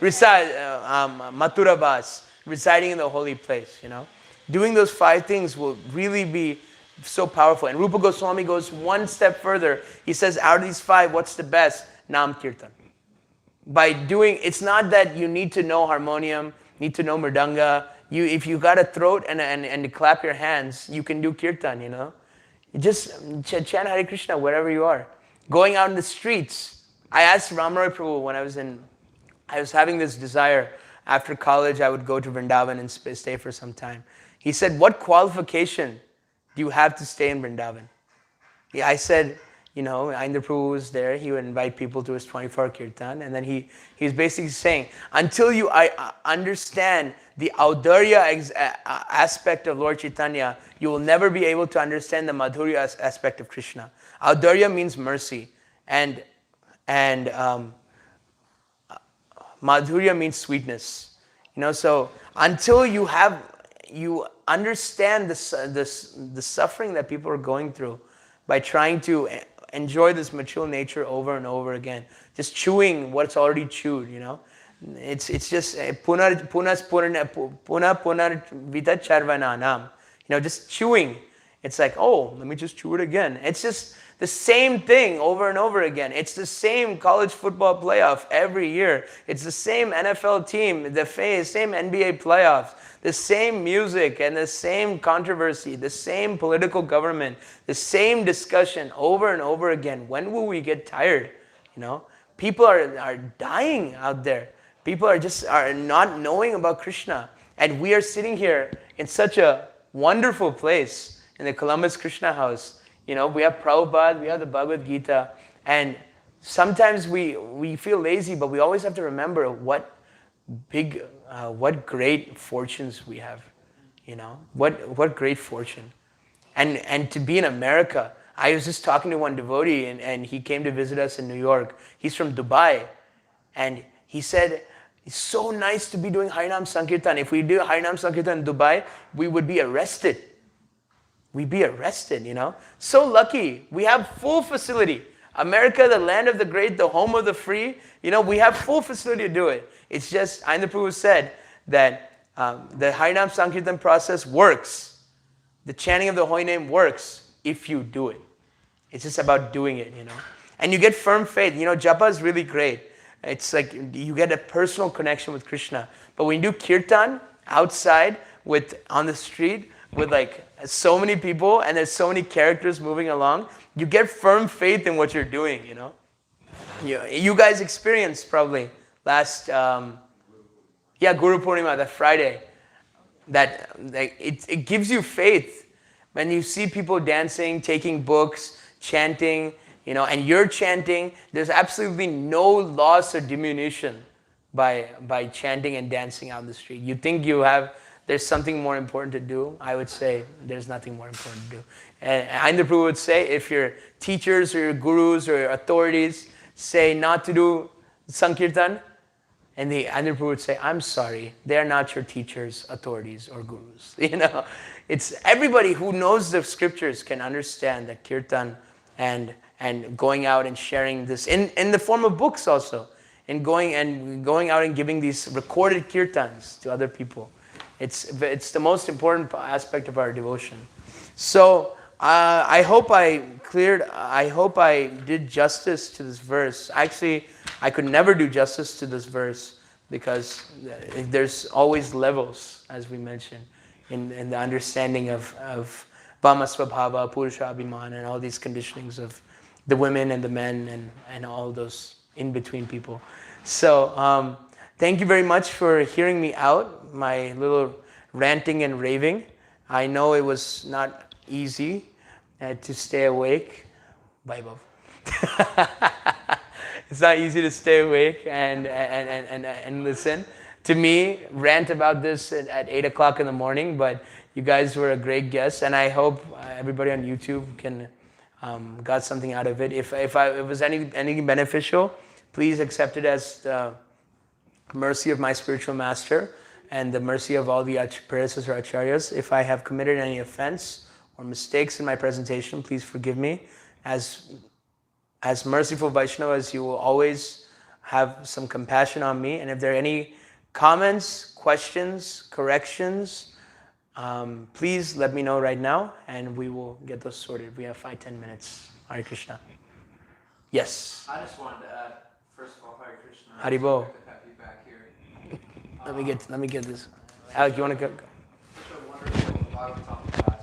Mathura Vas, residing in the holy place, you know. Doing those 5 things will really be so powerful. And Rupa Goswami goes one step further. He says, out of these 5, what's the best? Naam Kirtan. By doing, it's not that you need to know harmonium, need to know mridanga. If you got a throat and clap your hands, you can do kirtan, you know. You just chant Hare Krishna wherever you are. Going out in the streets. I asked Ramaroy Prabhu when I was having this desire. After college, I would go to Vrindavan and stay for some time. He said, what qualification do you have to stay in Vrindavan? Yeah, I said, you know, Indra Prabhu was there. He would invite people to his 24-hour kirtan. And then he's basically saying, until you understand the Audarya aspect of Lord Chaitanya, you will never be able to understand the Madhurya aspect of Krishna. Audarya means mercy. And Madhurya means sweetness. You know, so until you understand the suffering that people are going through by trying to enjoy this material nature over and over again, just chewing what's already chewed, you know. It's just punar vita charvananam. You know, just chewing. It's like, oh, let me just chew it again. It's just the same thing over and over again. It's the same college football playoff every year. It's the same NFL team, the same NBA playoffs, the same music and the same controversy, the same political government, the same discussion over and over again. When will we get tired? You know, people are dying out there. People are not knowing about Krishna. And we are sitting here in such a wonderful place in the Columbus Krishna House. You know, we have Prabhupada, we have the Bhagavad Gita, and sometimes we feel lazy, but we always have to remember what great fortunes we have. You know, what great fortune. And to be in America. I was just talking to one devotee, and he came to visit us in New York. He's from Dubai, and he said, it's so nice to be doing Harinam Sankirtan. If we do Harinam Sankirtan in Dubai, we would be arrested. We'd be arrested, you know. So lucky. We have full facility. America, the land of the great, the home of the free. You know, we have full facility to do it. It's just, Indra Prabhu said that the Harinam Sankirtan process works. The chanting of the holy name works if you do it. It's just about doing it, you know. And you get firm faith. You know, japa is really great. It's like you get a personal connection with Krishna. But when you do kirtan outside on the street with like so many people and there's so many characters moving along, you get firm faith in what you're doing, you know. You guys experienced probably last, Guru Purnima, that Friday, that it gives you faith when you see people dancing, taking books, chanting, you know, and you're chanting. There's absolutely no loss or diminution by chanting and dancing out in the street. You think there's something more important to do? I would say there's nothing more important to do. And Indra Prabhu would say, if your teachers or your gurus or your authorities say not to do Sankirtan, and the Indra Prabhu would say, I'm sorry, they're not your teachers, authorities, or gurus. It's everybody who knows the scriptures can understand that Kirtan and going out and sharing this in the form of books also, and going out and giving these recorded kirtans to other people. It's the most important aspect of our devotion. So I hope I did justice to this verse. Actually, I could never do justice to this verse because there's always levels, as we mentioned, in the understanding of Vamasvabhava, Purusha Abhiman, and all these conditionings of the women and the men and all those in-between people. So thank you very much for hearing me out, my little ranting and raving. I know it was not easy to stay awake. Bye, Bob. It's not easy to stay awake and listen to me rant about this at 8 o'clock in the morning, but you guys were a great guest, and I hope everybody on YouTube can got something out of it. If it was anything beneficial, please accept it as the mercy of my spiritual master and the mercy of all the predecessor acharyas. If I have committed any offense or mistakes in my presentation, please forgive me. As merciful Vaishnavas, you will always have some compassion on me. And if there are any comments, questions, corrections, please let me know right now, and we will get those sorted. We have 5-10 minutes. Hare Krishna. Yes. I just wanted to add, first of all, Hare Krishna. Haribo. To have you back here. Let me get this. Alec, you want to go? Such a wonderful Bhagavatam class.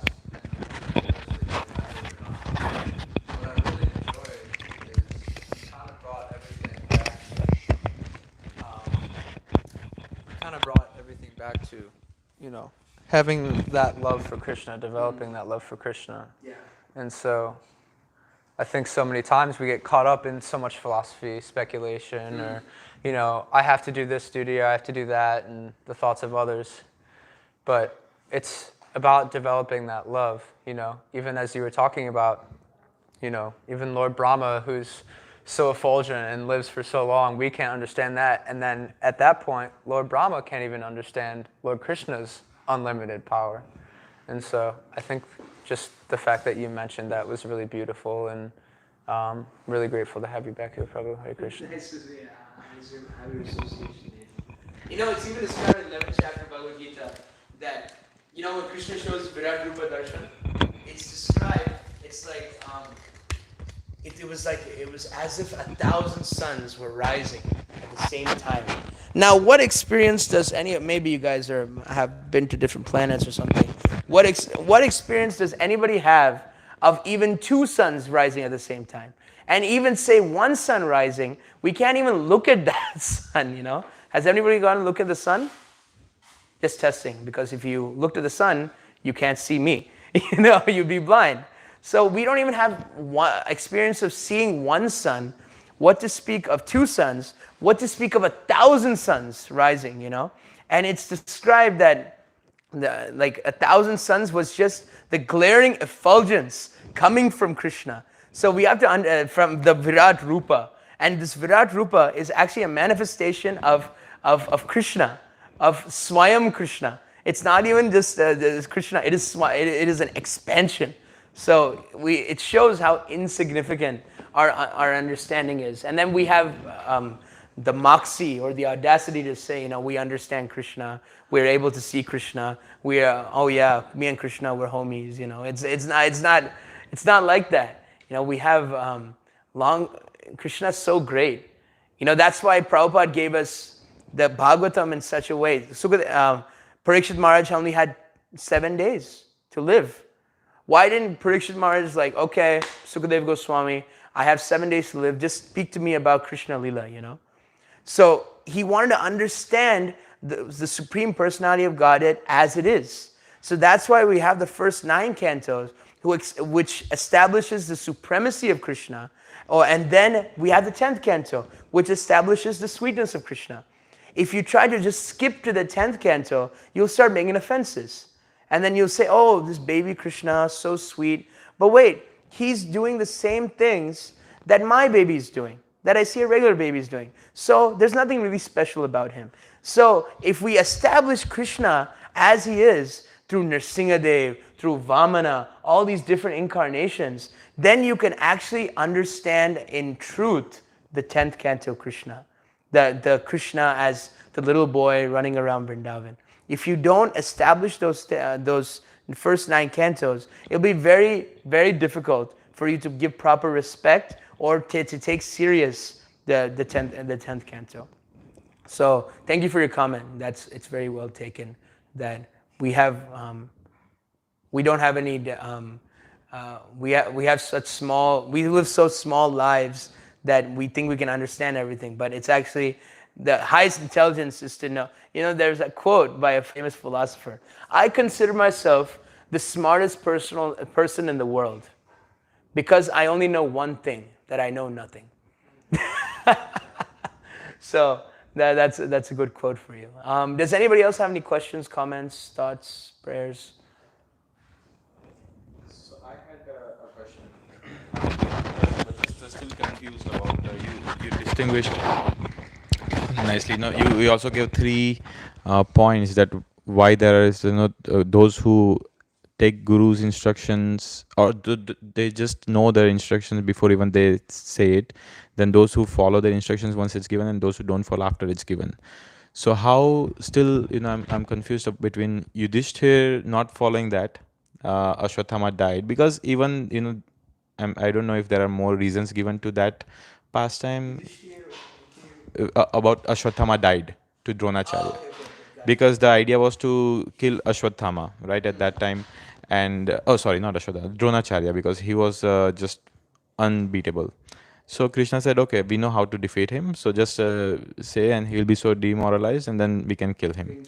What I really enjoyed is kind of brought everything back. To, having that love for Krishna, developing that love for Krishna. Yeah. And so I think so many times we get caught up in so much philosophy, speculation, or, I have to do this duty, I have to do that, and the thoughts of others. But it's about developing that love, even as you were talking about, even Lord Brahma, who's so effulgent and lives for so long, we can't understand that. And then at that point, Lord Brahma can't even understand Lord Krishna's unlimited power. And so I think just the fact that you mentioned that was really beautiful, and really grateful to have you back here, Prabhu. Hare Krishna. Nice to see having association. It's even described in 11th chapter of Bhagavad Gita that, when Krishna shows Virat Rupa Darshan, it's described, it's like, it was as if 1,000 suns were rising at the same time. Now, what experience does maybe you guys have been to different planets or something. What experience does anybody have of even 2 suns rising at the same time? And even say 1 sun rising, we can't even look at that sun, Has anybody gone and looked at the sun? Just testing, because if you looked at the sun, you can't see me. You'd be blind. So we don't even have experience of seeing 1 sun. What to speak of 2 suns? What to speak of 1,000 suns rising? And it's described that 1,000 suns was just the glaring effulgence coming from Krishna. So we have to from the Virat Rupa, and this Virat Rupa is actually a manifestation of Krishna, of Swayam Krishna. It's not even just Krishna. It is an expansion. So it shows how insignificant our understanding is. And then we have the moxie or the audacity to say, we understand Krishna. We're able to see Krishna. Me and Krishna, we're homies. It's not like that. We have Krishna's so great. That's why Prabhupada gave us the Bhagavatam in such a way. Parikshit Maharaj only had 7 days to live. Why didn't Parikshit Maharaj okay, Sukadeva Goswami, I have 7 days to live, just speak to me about Krishna Lila, So he wanted to understand the Supreme Personality of Godhead as it is. So that's why we have the first 9 cantos, which establishes the supremacy of Krishna. And then we have the 10th canto, which establishes the sweetness of Krishna. If you try to just skip to the 10th canto, you'll start making offenses. And then you'll say, oh, this baby Krishna, so sweet. But wait, he's doing the same things that my baby's doing, that I see a regular baby's doing. So there's nothing really special about him. So if we establish Krishna as he is, through Nrsingadev, through Vamana, all these different incarnations, then you can actually understand in truth the 10th canto Krishna. The Krishna as the little boy running around Vrindavan. If you don't establish those first 9 cantos, it'll be very, very difficult for you to give proper respect or to take serious the 10th canto. So thank you for your comment. It's very well taken. That we don't have any. We live so small lives that we think we can understand everything. But it's actually the highest intelligence is to know. There's a quote by a famous philosopher. I consider myself the smartest person in the world because I only know one thing, that I know nothing. So that's a good quote for you. Does anybody else have any questions, comments, thoughts, prayers? So I had a question, but just still confused about you distinguished nicely. No, you also gave 3 points that why there is those who take guru's instructions or they just know their instructions before even they say it, then those who follow their instructions once it's given, and those who don't follow after it's given. So how still I'm confused between Yudhishthir not following that, Ashwatthama died, because even I don't know if there are more reasons given to that pastime about Ashwatthama died to Dronacharya. Because the idea was to kill Ashwatthama, right, at that time. And, not Ashwatthama, Dronacharya, because he was just unbeatable. So Krishna said, okay, we know how to defeat him. So just say, and he'll be so demoralized, and then we can kill him.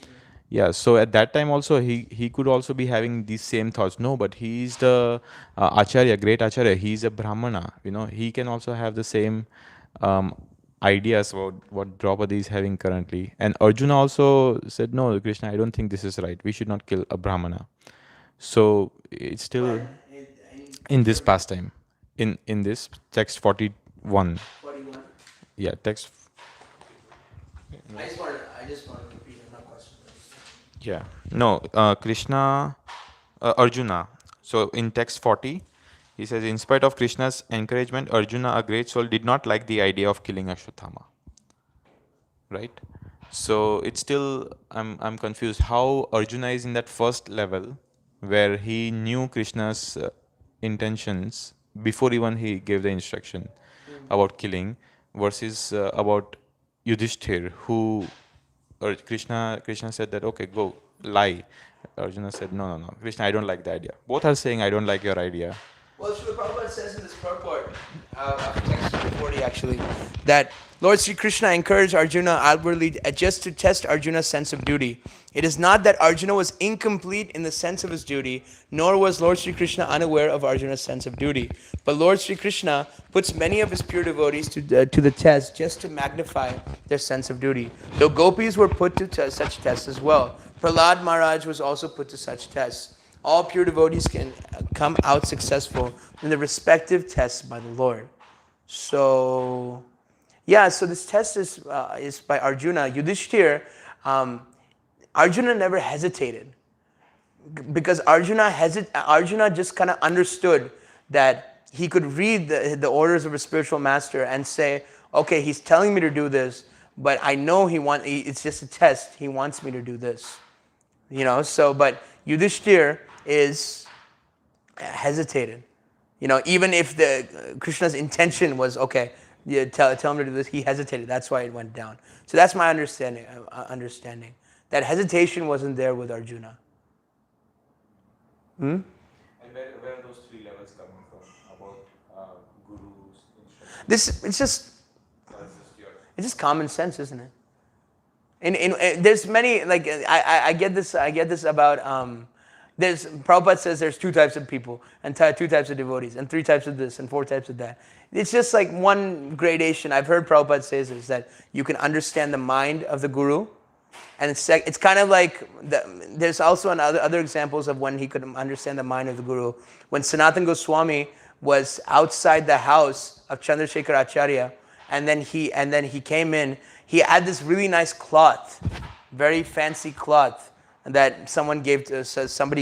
Yeah, so at that time also, he could also be having these same thoughts. No, but he's the Acharya, great Acharya. He's a Brahmana. He can also have the same ideas about what Draupadi is having currently. And Arjuna also said, no, Krishna, I don't think this is right. We should not kill a Brahmana. So it's still in this pastime, in this text 41. 41. Yeah, text. I just want to repeat my question. Yeah. No, Krishna, Arjuna. So in text 40, he says, in spite of Krishna's encouragement, Arjuna, a great soul, did not like the idea of killing Ashwatthama. Right? So it's still, I'm confused how Arjuna is in that first level where he knew Krishna's intentions before even he gave the instruction about killing, versus about Yudhishthir, who Krishna said that, okay, go lie. Arjuna said, no, Krishna, I don't like the idea. Both are saying, I don't like your idea. Well, Srila Prabhupada says in this purport, text 40 actually, that Lord Sri Krishna encouraged Arjuna outwardly just to test Arjuna's sense of duty. It is not that Arjuna was incomplete in the sense of his duty, nor was Lord Sri Krishna unaware of Arjuna's sense of duty. But Lord Sri Krishna puts many of his pure devotees to the test just to magnify their sense of duty. Though gopis were put to such tests as well. Prahlad Maharaj was also put to such tests. All pure devotees can come out successful in the respective tests by the Lord. So, yeah, so this test is by Arjuna. Yudhishthir, Arjuna never hesitated. Because Arjuna just kind of understood that he could read the orders of a spiritual master and say, okay, he's telling me to do this, but I know it's just a test. He wants me to do this. But Yudhishthir is hesitated. Even if Krishna's intention was, okay, tell him to do this, he hesitated. That's why it went down. So that's my understanding. That hesitation wasn't there with Arjuna. And where are those 3 levels coming from about gurus, instructions? It's just common sense, isn't it? And there's many, like I get this about Prabhupada says there's 2 types of people, and 2 types of devotees, and 3 types of this, and 4 types of that. It's just like one gradation. I've heard Prabhupada say this, that you can understand the mind of the guru, and it's kind of like, there's also other examples of when he could understand the mind of the guru. When Sanatana Goswami was outside the house of Chandrasekhar Acharya, and then he came in, he had this really nice cloth, very fancy cloth, that somebody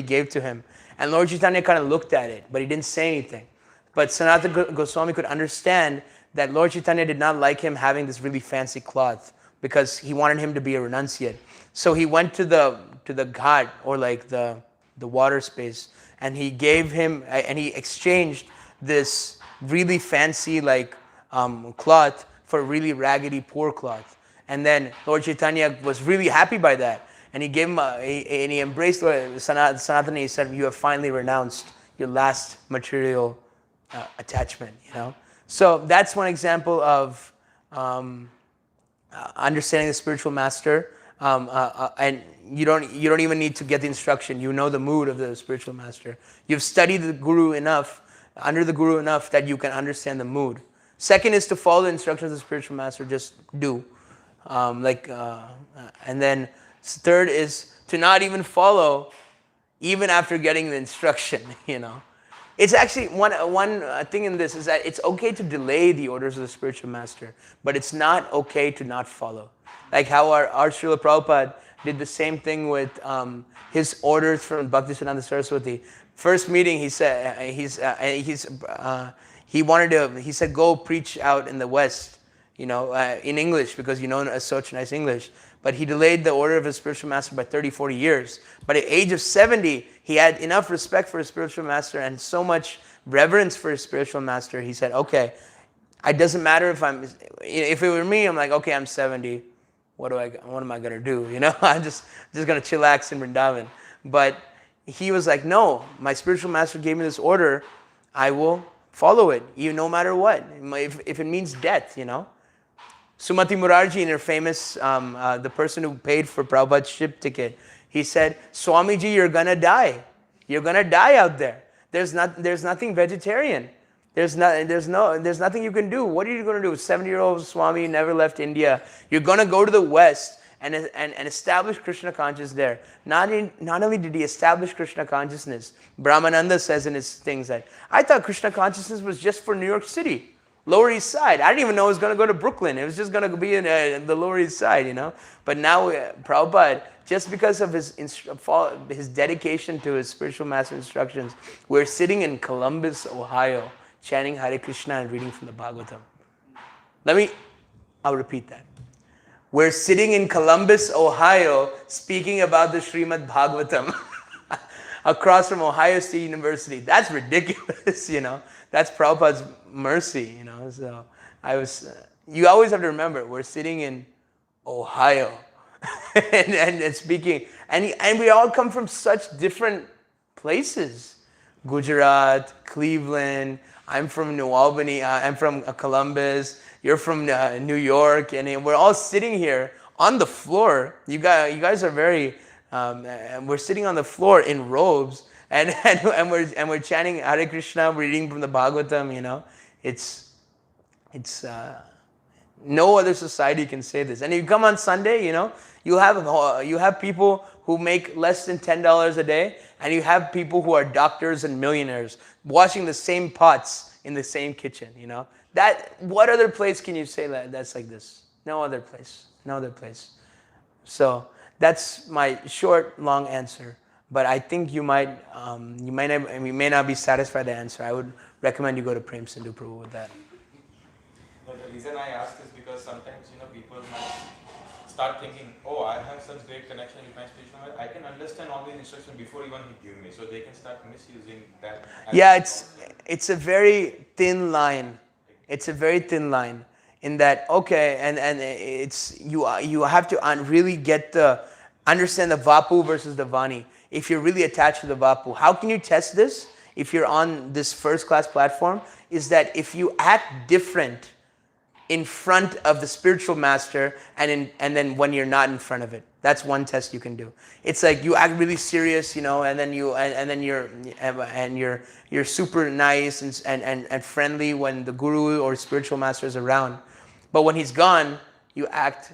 gave to him. And Lord Chaitanya kind of looked at it, but he didn't say anything. But Sanatana Goswami could understand that Lord Chaitanya did not like him having this really fancy cloth, because he wanted him to be a renunciate. So he went to the ghat, or like the water space, and he gave him, and he exchanged this really fancy cloth for a really raggedy poor cloth. And then Lord Chaitanya was really happy by that. And he gave him, and he embraced Sanatana. He said, "You have finally renounced your last material attachment." So that's one example of understanding the spiritual master. And you don't even need to get the instruction. You know the mood of the spiritual master. You've studied the guru enough, under the guru enough, that you can understand the mood. Second is to follow the instructions of the spiritual master. Just do, and then. Third is to not even follow, even after getting the instruction. It's actually one thing in this is that it's okay to delay the orders of the spiritual master, but it's not okay to not follow. Like how our Srila Prabhupada did the same thing with his orders from Bhaktisiddhanta Saraswati. First meeting, he said he said go preach out in the West, in English, because such nice English. But he delayed the order of his spiritual master by 30, 40 years. But at the age of 70, he had enough respect for his spiritual master and so much reverence for his spiritual master. He said, okay, it doesn't matter if it were me, I'm like, okay, I'm 70. What am I going to do? I'm just going to chillax in Vrindavan. But he was like, no, my spiritual master gave me this order. I will follow it, no matter what. If it means death, Sumati Murarji, in her famous, the person who paid for Prabhupada's ship ticket, he said, Swamiji, you're going to die. You're going to die out there. There's nothing vegetarian. There's nothing you can do. What are you going to do? 70-year-old Swami never left India. You're going to go to the West and establish Krishna consciousness there. Not only did he establish Krishna consciousness, Brahmananda says in his things that, I thought Krishna consciousness was just for New York City. Lower East Side. I didn't even know it was going to go to Brooklyn. It was just going to be in the Lower East Side, But now Prabhupada, just because of his dedication to his spiritual master instructions, we're sitting in Columbus, Ohio, chanting Hare Krishna and reading from the Bhagavatam. I'll repeat that. We're sitting in Columbus, Ohio, speaking about the Srimad Bhagavatam across from Ohio State University. That's ridiculous, That's Prabhupada's mercy, So you always have to remember, we're sitting in Ohio and speaking, and we all come from such different places. Gujarat, Cleveland, I'm from New Albany, I'm from Columbus, you're from New York, and we're all sitting here on the floor. You guys are very, we're sitting on the floor in robes, and we're chanting Hare Krishna, reading from the Bhagavatam. It's no other society can say this. And if you come on Sunday, you have people who make less than $10 a day, and you have people who are doctors and millionaires washing the same pots in the same kitchen. What other place can you say that's like this? No other place. So that's my short, long answer. But I think you may not be satisfied with the answer. I would recommend you go to Prem Sindhu Prabhu with that. No, the reason I ask is because sometimes people might start thinking, oh, I have such great connection with my spiritual life. I can understand all these instructions before even he gives me, so they can start misusing that. Yeah, it's a very thin line. It's a very thin line in that, okay, and it's you have to really understand the Vapu versus the Vani. If you're really attached to the Vapu, how can you test this? If you're on this first class platform, is that if you act different in front of the spiritual master, and then when you're not in front of it. That's one test you can do. It's like you act really serious, and then you're super nice and friendly when the guru or spiritual master is around, but when he's gone, you act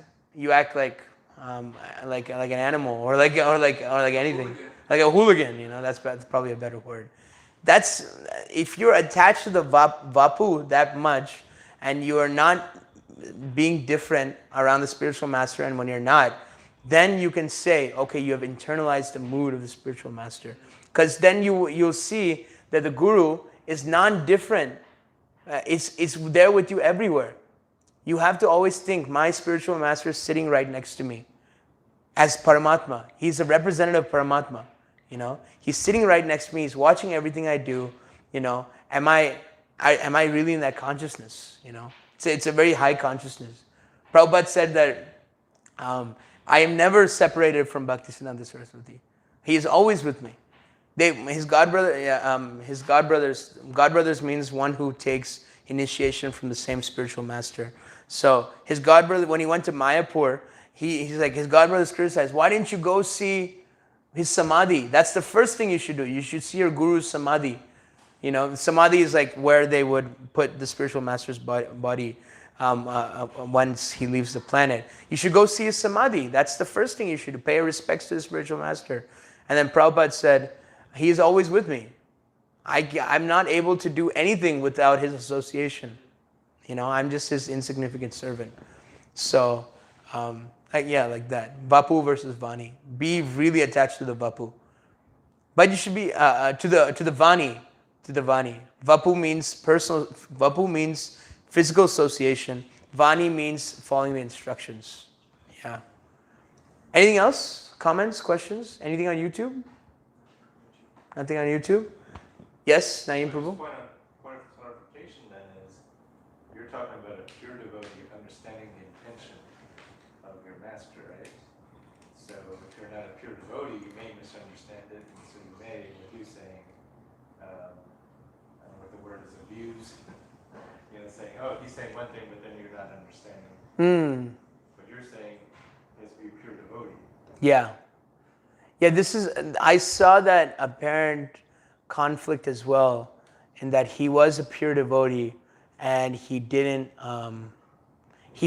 like an animal or like anything, like a hooligan. That's probably a better word. That's if you're attached to the vapu that much, and you are not being different around the spiritual master, and when you're not, then you can say, okay, you have internalized the mood of the spiritual master, because then you'll see that the guru is non-different. It's there with you everywhere. You have to always think, my spiritual master is sitting right next to me as Paramatma. He's a representative of Paramatma. He's sitting right next to me. He's watching everything I do. Am I really in that consciousness? It's a very high consciousness. Prabhupada said that I am never separated from Bhaktisiddhanta Saraswati. He is always with me. His godbrothers means one who takes initiation from the same spiritual master. So his godbrother, when he went to Mayapur, he's like, his godbrothers criticized, why didn't you go see his samadhi? That's the first thing you should do. You should see your guru's samadhi. Samadhi is like where they would put the spiritual master's body once he leaves the planet. You should go see his samadhi. That's the first thing you should do. Pay your respects to the spiritual master. And then Prabhupada said, he is always with me. I'm not able to do anything without his association. I'm just his insignificant servant. So, like that. Vapu versus Vani. Be really attached to the Vapu. But you should be to the Vani. To the Vani. Vapu means personal. Vapu means physical association. Vani means following the instructions. Yeah. Anything else? Comments? Questions? Anything on YouTube? Nothing on YouTube? Yes, Naeem Prabhu? Point of clarification then is, you're talking about a pure devotee understanding the intention of your master, right? So if you're not a pure devotee, you may misunderstand it, and so you may, with you saying, I don't know what the word is, abuse, saying, oh, he's saying one thing, but then you're not understanding. But you're saying he has to be a pure devotee. Yeah. Yeah, I saw that apparent conflict as well, in that he was a pure devotee and he didn't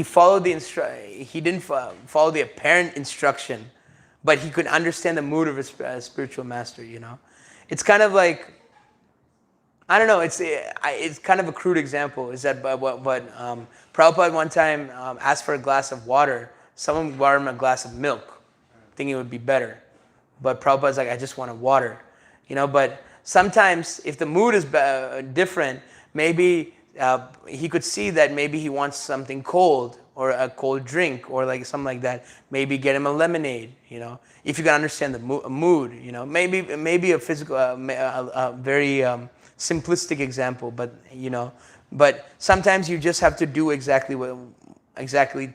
follow he didn't follow the apparent instruction, but he could understand the mood of his spiritual master. It's kind of like, I don't know, it's kind of a crude example. Is that what Prabhupada one time asked for a glass of water. Someone brought him a glass of milk, thinking it would be better. But Prabhupada's like, I just want a water. But sometimes if the mood is different, maybe he could see that maybe he wants something cold or a cold drink or like something like that. Maybe get him a lemonade, if you can understand the mood, maybe a physical, a very simplistic example, but sometimes you just have to do exactly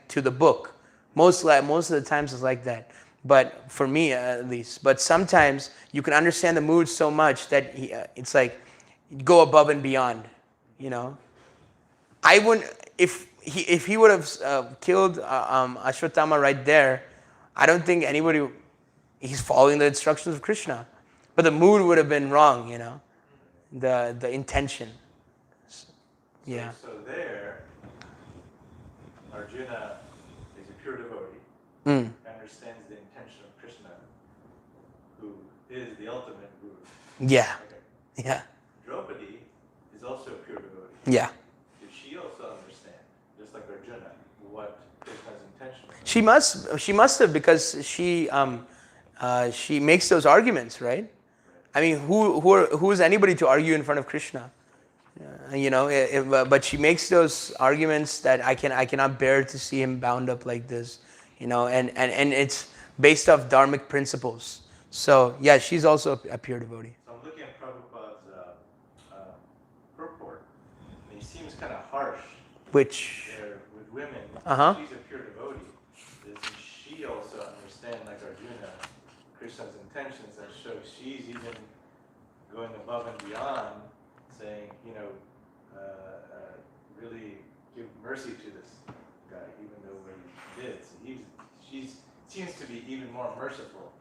to the book. Most of the times it's like that. But for me, at least. But sometimes you can understand the mood so much that it's like go above and beyond. I wouldn't if he would have killed Ashwatthama right there. I don't think anybody. He's following the instructions of Krishna, but the mood would have been wrong. The intention. Yeah. So there, Arjuna is a pure devotee. Understands the intention of Krishna, who is the ultimate guru. Yeah. Okay. Yeah. Draupadi is also a pure devotee. Yeah. Did she also understand, just like Arjuna, what Krishna's intention was? She must have, because she makes those arguments, right? I mean, who is anybody to argue in front of Krishna? But she makes those arguments that I cannot bear to see him bound up like this, and it's based off dharmic principles. So yeah, she's also a pure devotee. So I'm looking at Prabhupada's purport, and he seems kind of harsh. Which there with women. She's a pure devotee. Does she also understand, like Arjuna, Krishna's intentions, and so she's even going above and beyond, saying, really give mercy to this guy, even though what he did. So she seems to be even more merciful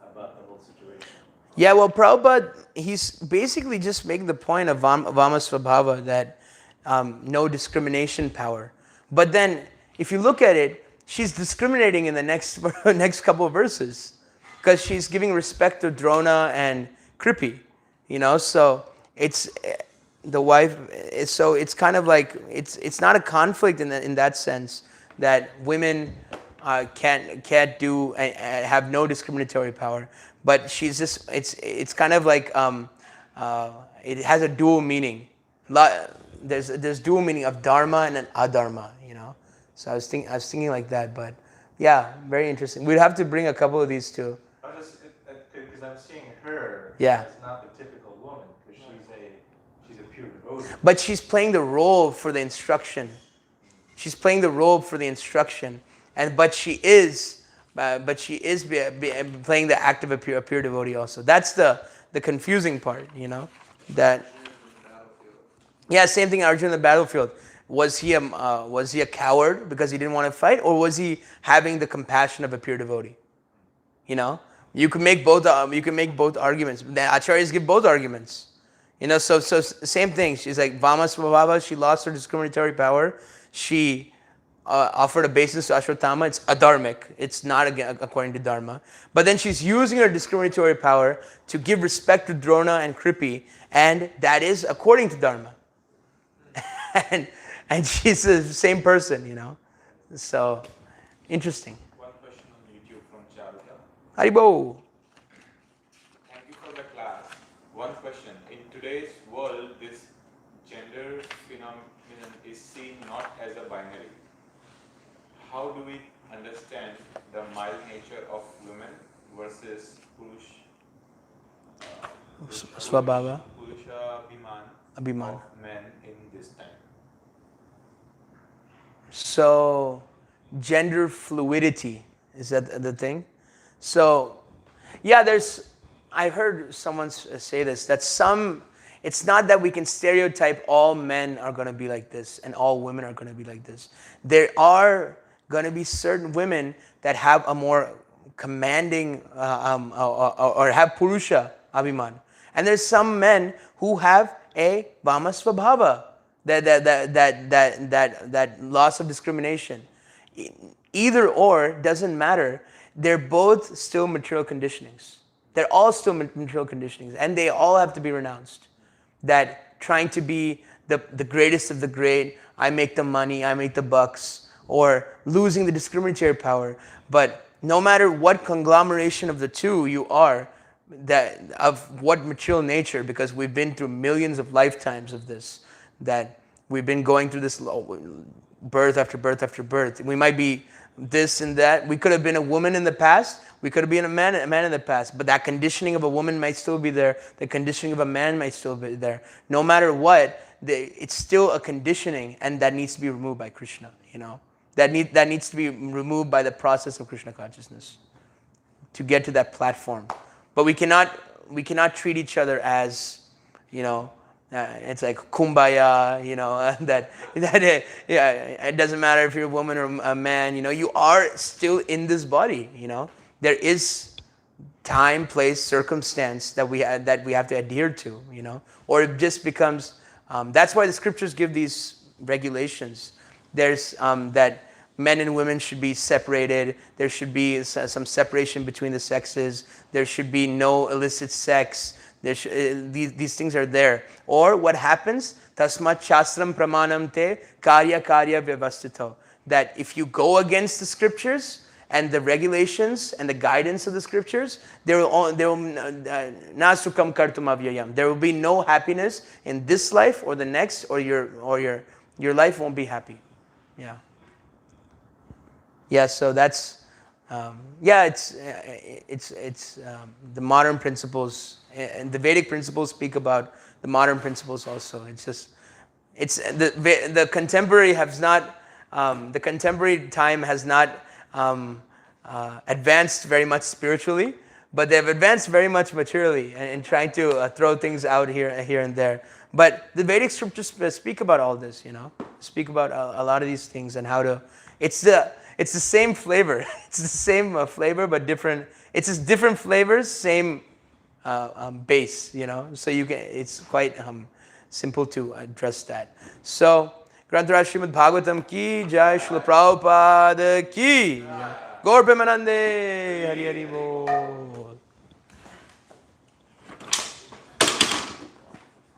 about the whole situation. Yeah, well, Prabhupada, he's basically just making the point of Vamasvabhava, that no discrimination power. But then, if you look at it, she's discriminating in the next next couple of verses, because she's giving respect to Drona and Kripi, So it's the wife. So it's kind of like it's not a conflict in that sense that women can't do have no discriminatory power. But she's just it's kind of like it has a dual meaning. There's dual meaning of dharma and an adharma, So I was thinking like that, but yeah, very interesting. We'd have to bring a couple of these too. Because I'm seeing her Yeah. as not the typical woman, because she's a pure devotee. But she's playing the role for the instruction. She's playing the role for the instruction, but she is playing the act of a pure devotee also. That's the confusing part, That. Yeah, same thing. Arjuna in the battlefield. Was he a coward because he didn't want to fight, or was he having the compassion of a pure devotee? You can make both. You can make both arguments. The acharyas give both arguments. So same thing. She's like Vamasvabhava. She lost her discriminatory power. She offered a basis to Ashwatthama. It's adharmic. It's not according to dharma. But then she's using her discriminatory power to give respect to Drona and Kripi, and that is according to dharma. and she's the same person, So interesting. One question on YouTube from Charita. Haribo. Thank you for the class. One question. In today's world, this gender phenomenon is seen not as a binary. How do we understand the mild nature of women versus Swabhava. Purusha Abhiman. of men in this time? So, gender fluidity, is that the thing? So, yeah, I heard someone say this, that it's not that we can stereotype all men are going to be like this and all women are going to be like this. There are going to be certain women that have a more commanding or have Purusha Abhiman. And there's some men who have a Vamasvabhava, that loss of discrimination. Either or doesn't matter. They're both still material conditionings. They're all still material conditionings, and they all have to be renounced. That trying to be the greatest of the great, I make the money, I make the bucks, or losing the discriminatory power. But no matter what conglomeration of the two you are, that of what material nature, because we've been through millions of lifetimes of this, that we've been going through this birth after birth after birth. We might be this and that. We could have been a woman in the past. We could have been a man in the past. But that conditioning of a woman might still be there. The conditioning of a man might still be there. No matter what, it's still a conditioning, and that needs to be removed by Krishna. That needs to be removed by the process of Krishna consciousness to get to that platform. But we cannot treat each other as, it's like kumbaya, it doesn't matter if you're a woman or a man, you are still in this body, There is time, place, circumstance that we have to adhere to, or it just becomes, that's why the scriptures give these regulations. There's that men and women should be separated. There should be some separation between the sexes. There should be no illicit sex. These things are there. Or what happens? Tasmat shastram pramanam te karya vyavastito. That if you go against the scriptures and the regulations and the guidance of the scriptures, there will na sukham kartum avyayam. There will be no happiness in this life or the next, or your life won't be happy. Yeah. Yeah. So that's it's the modern principles, and the Vedic principles speak about the modern principles also. The contemporary has not the contemporary time has not advanced very much spiritually, but they've advanced very much materially in trying to throw things out here and there. But the Vedic scriptures speak about all this, speak about a lot of these things and how to. It's the same flavor. It's the same flavor, but different. It's just different flavors, same base, So it's quite simple to address that. So, Grantaraj Srimad Bhagavatam ki jai, Srila Prabhupada ki. Gaur Premanande, Hari Hari Bol.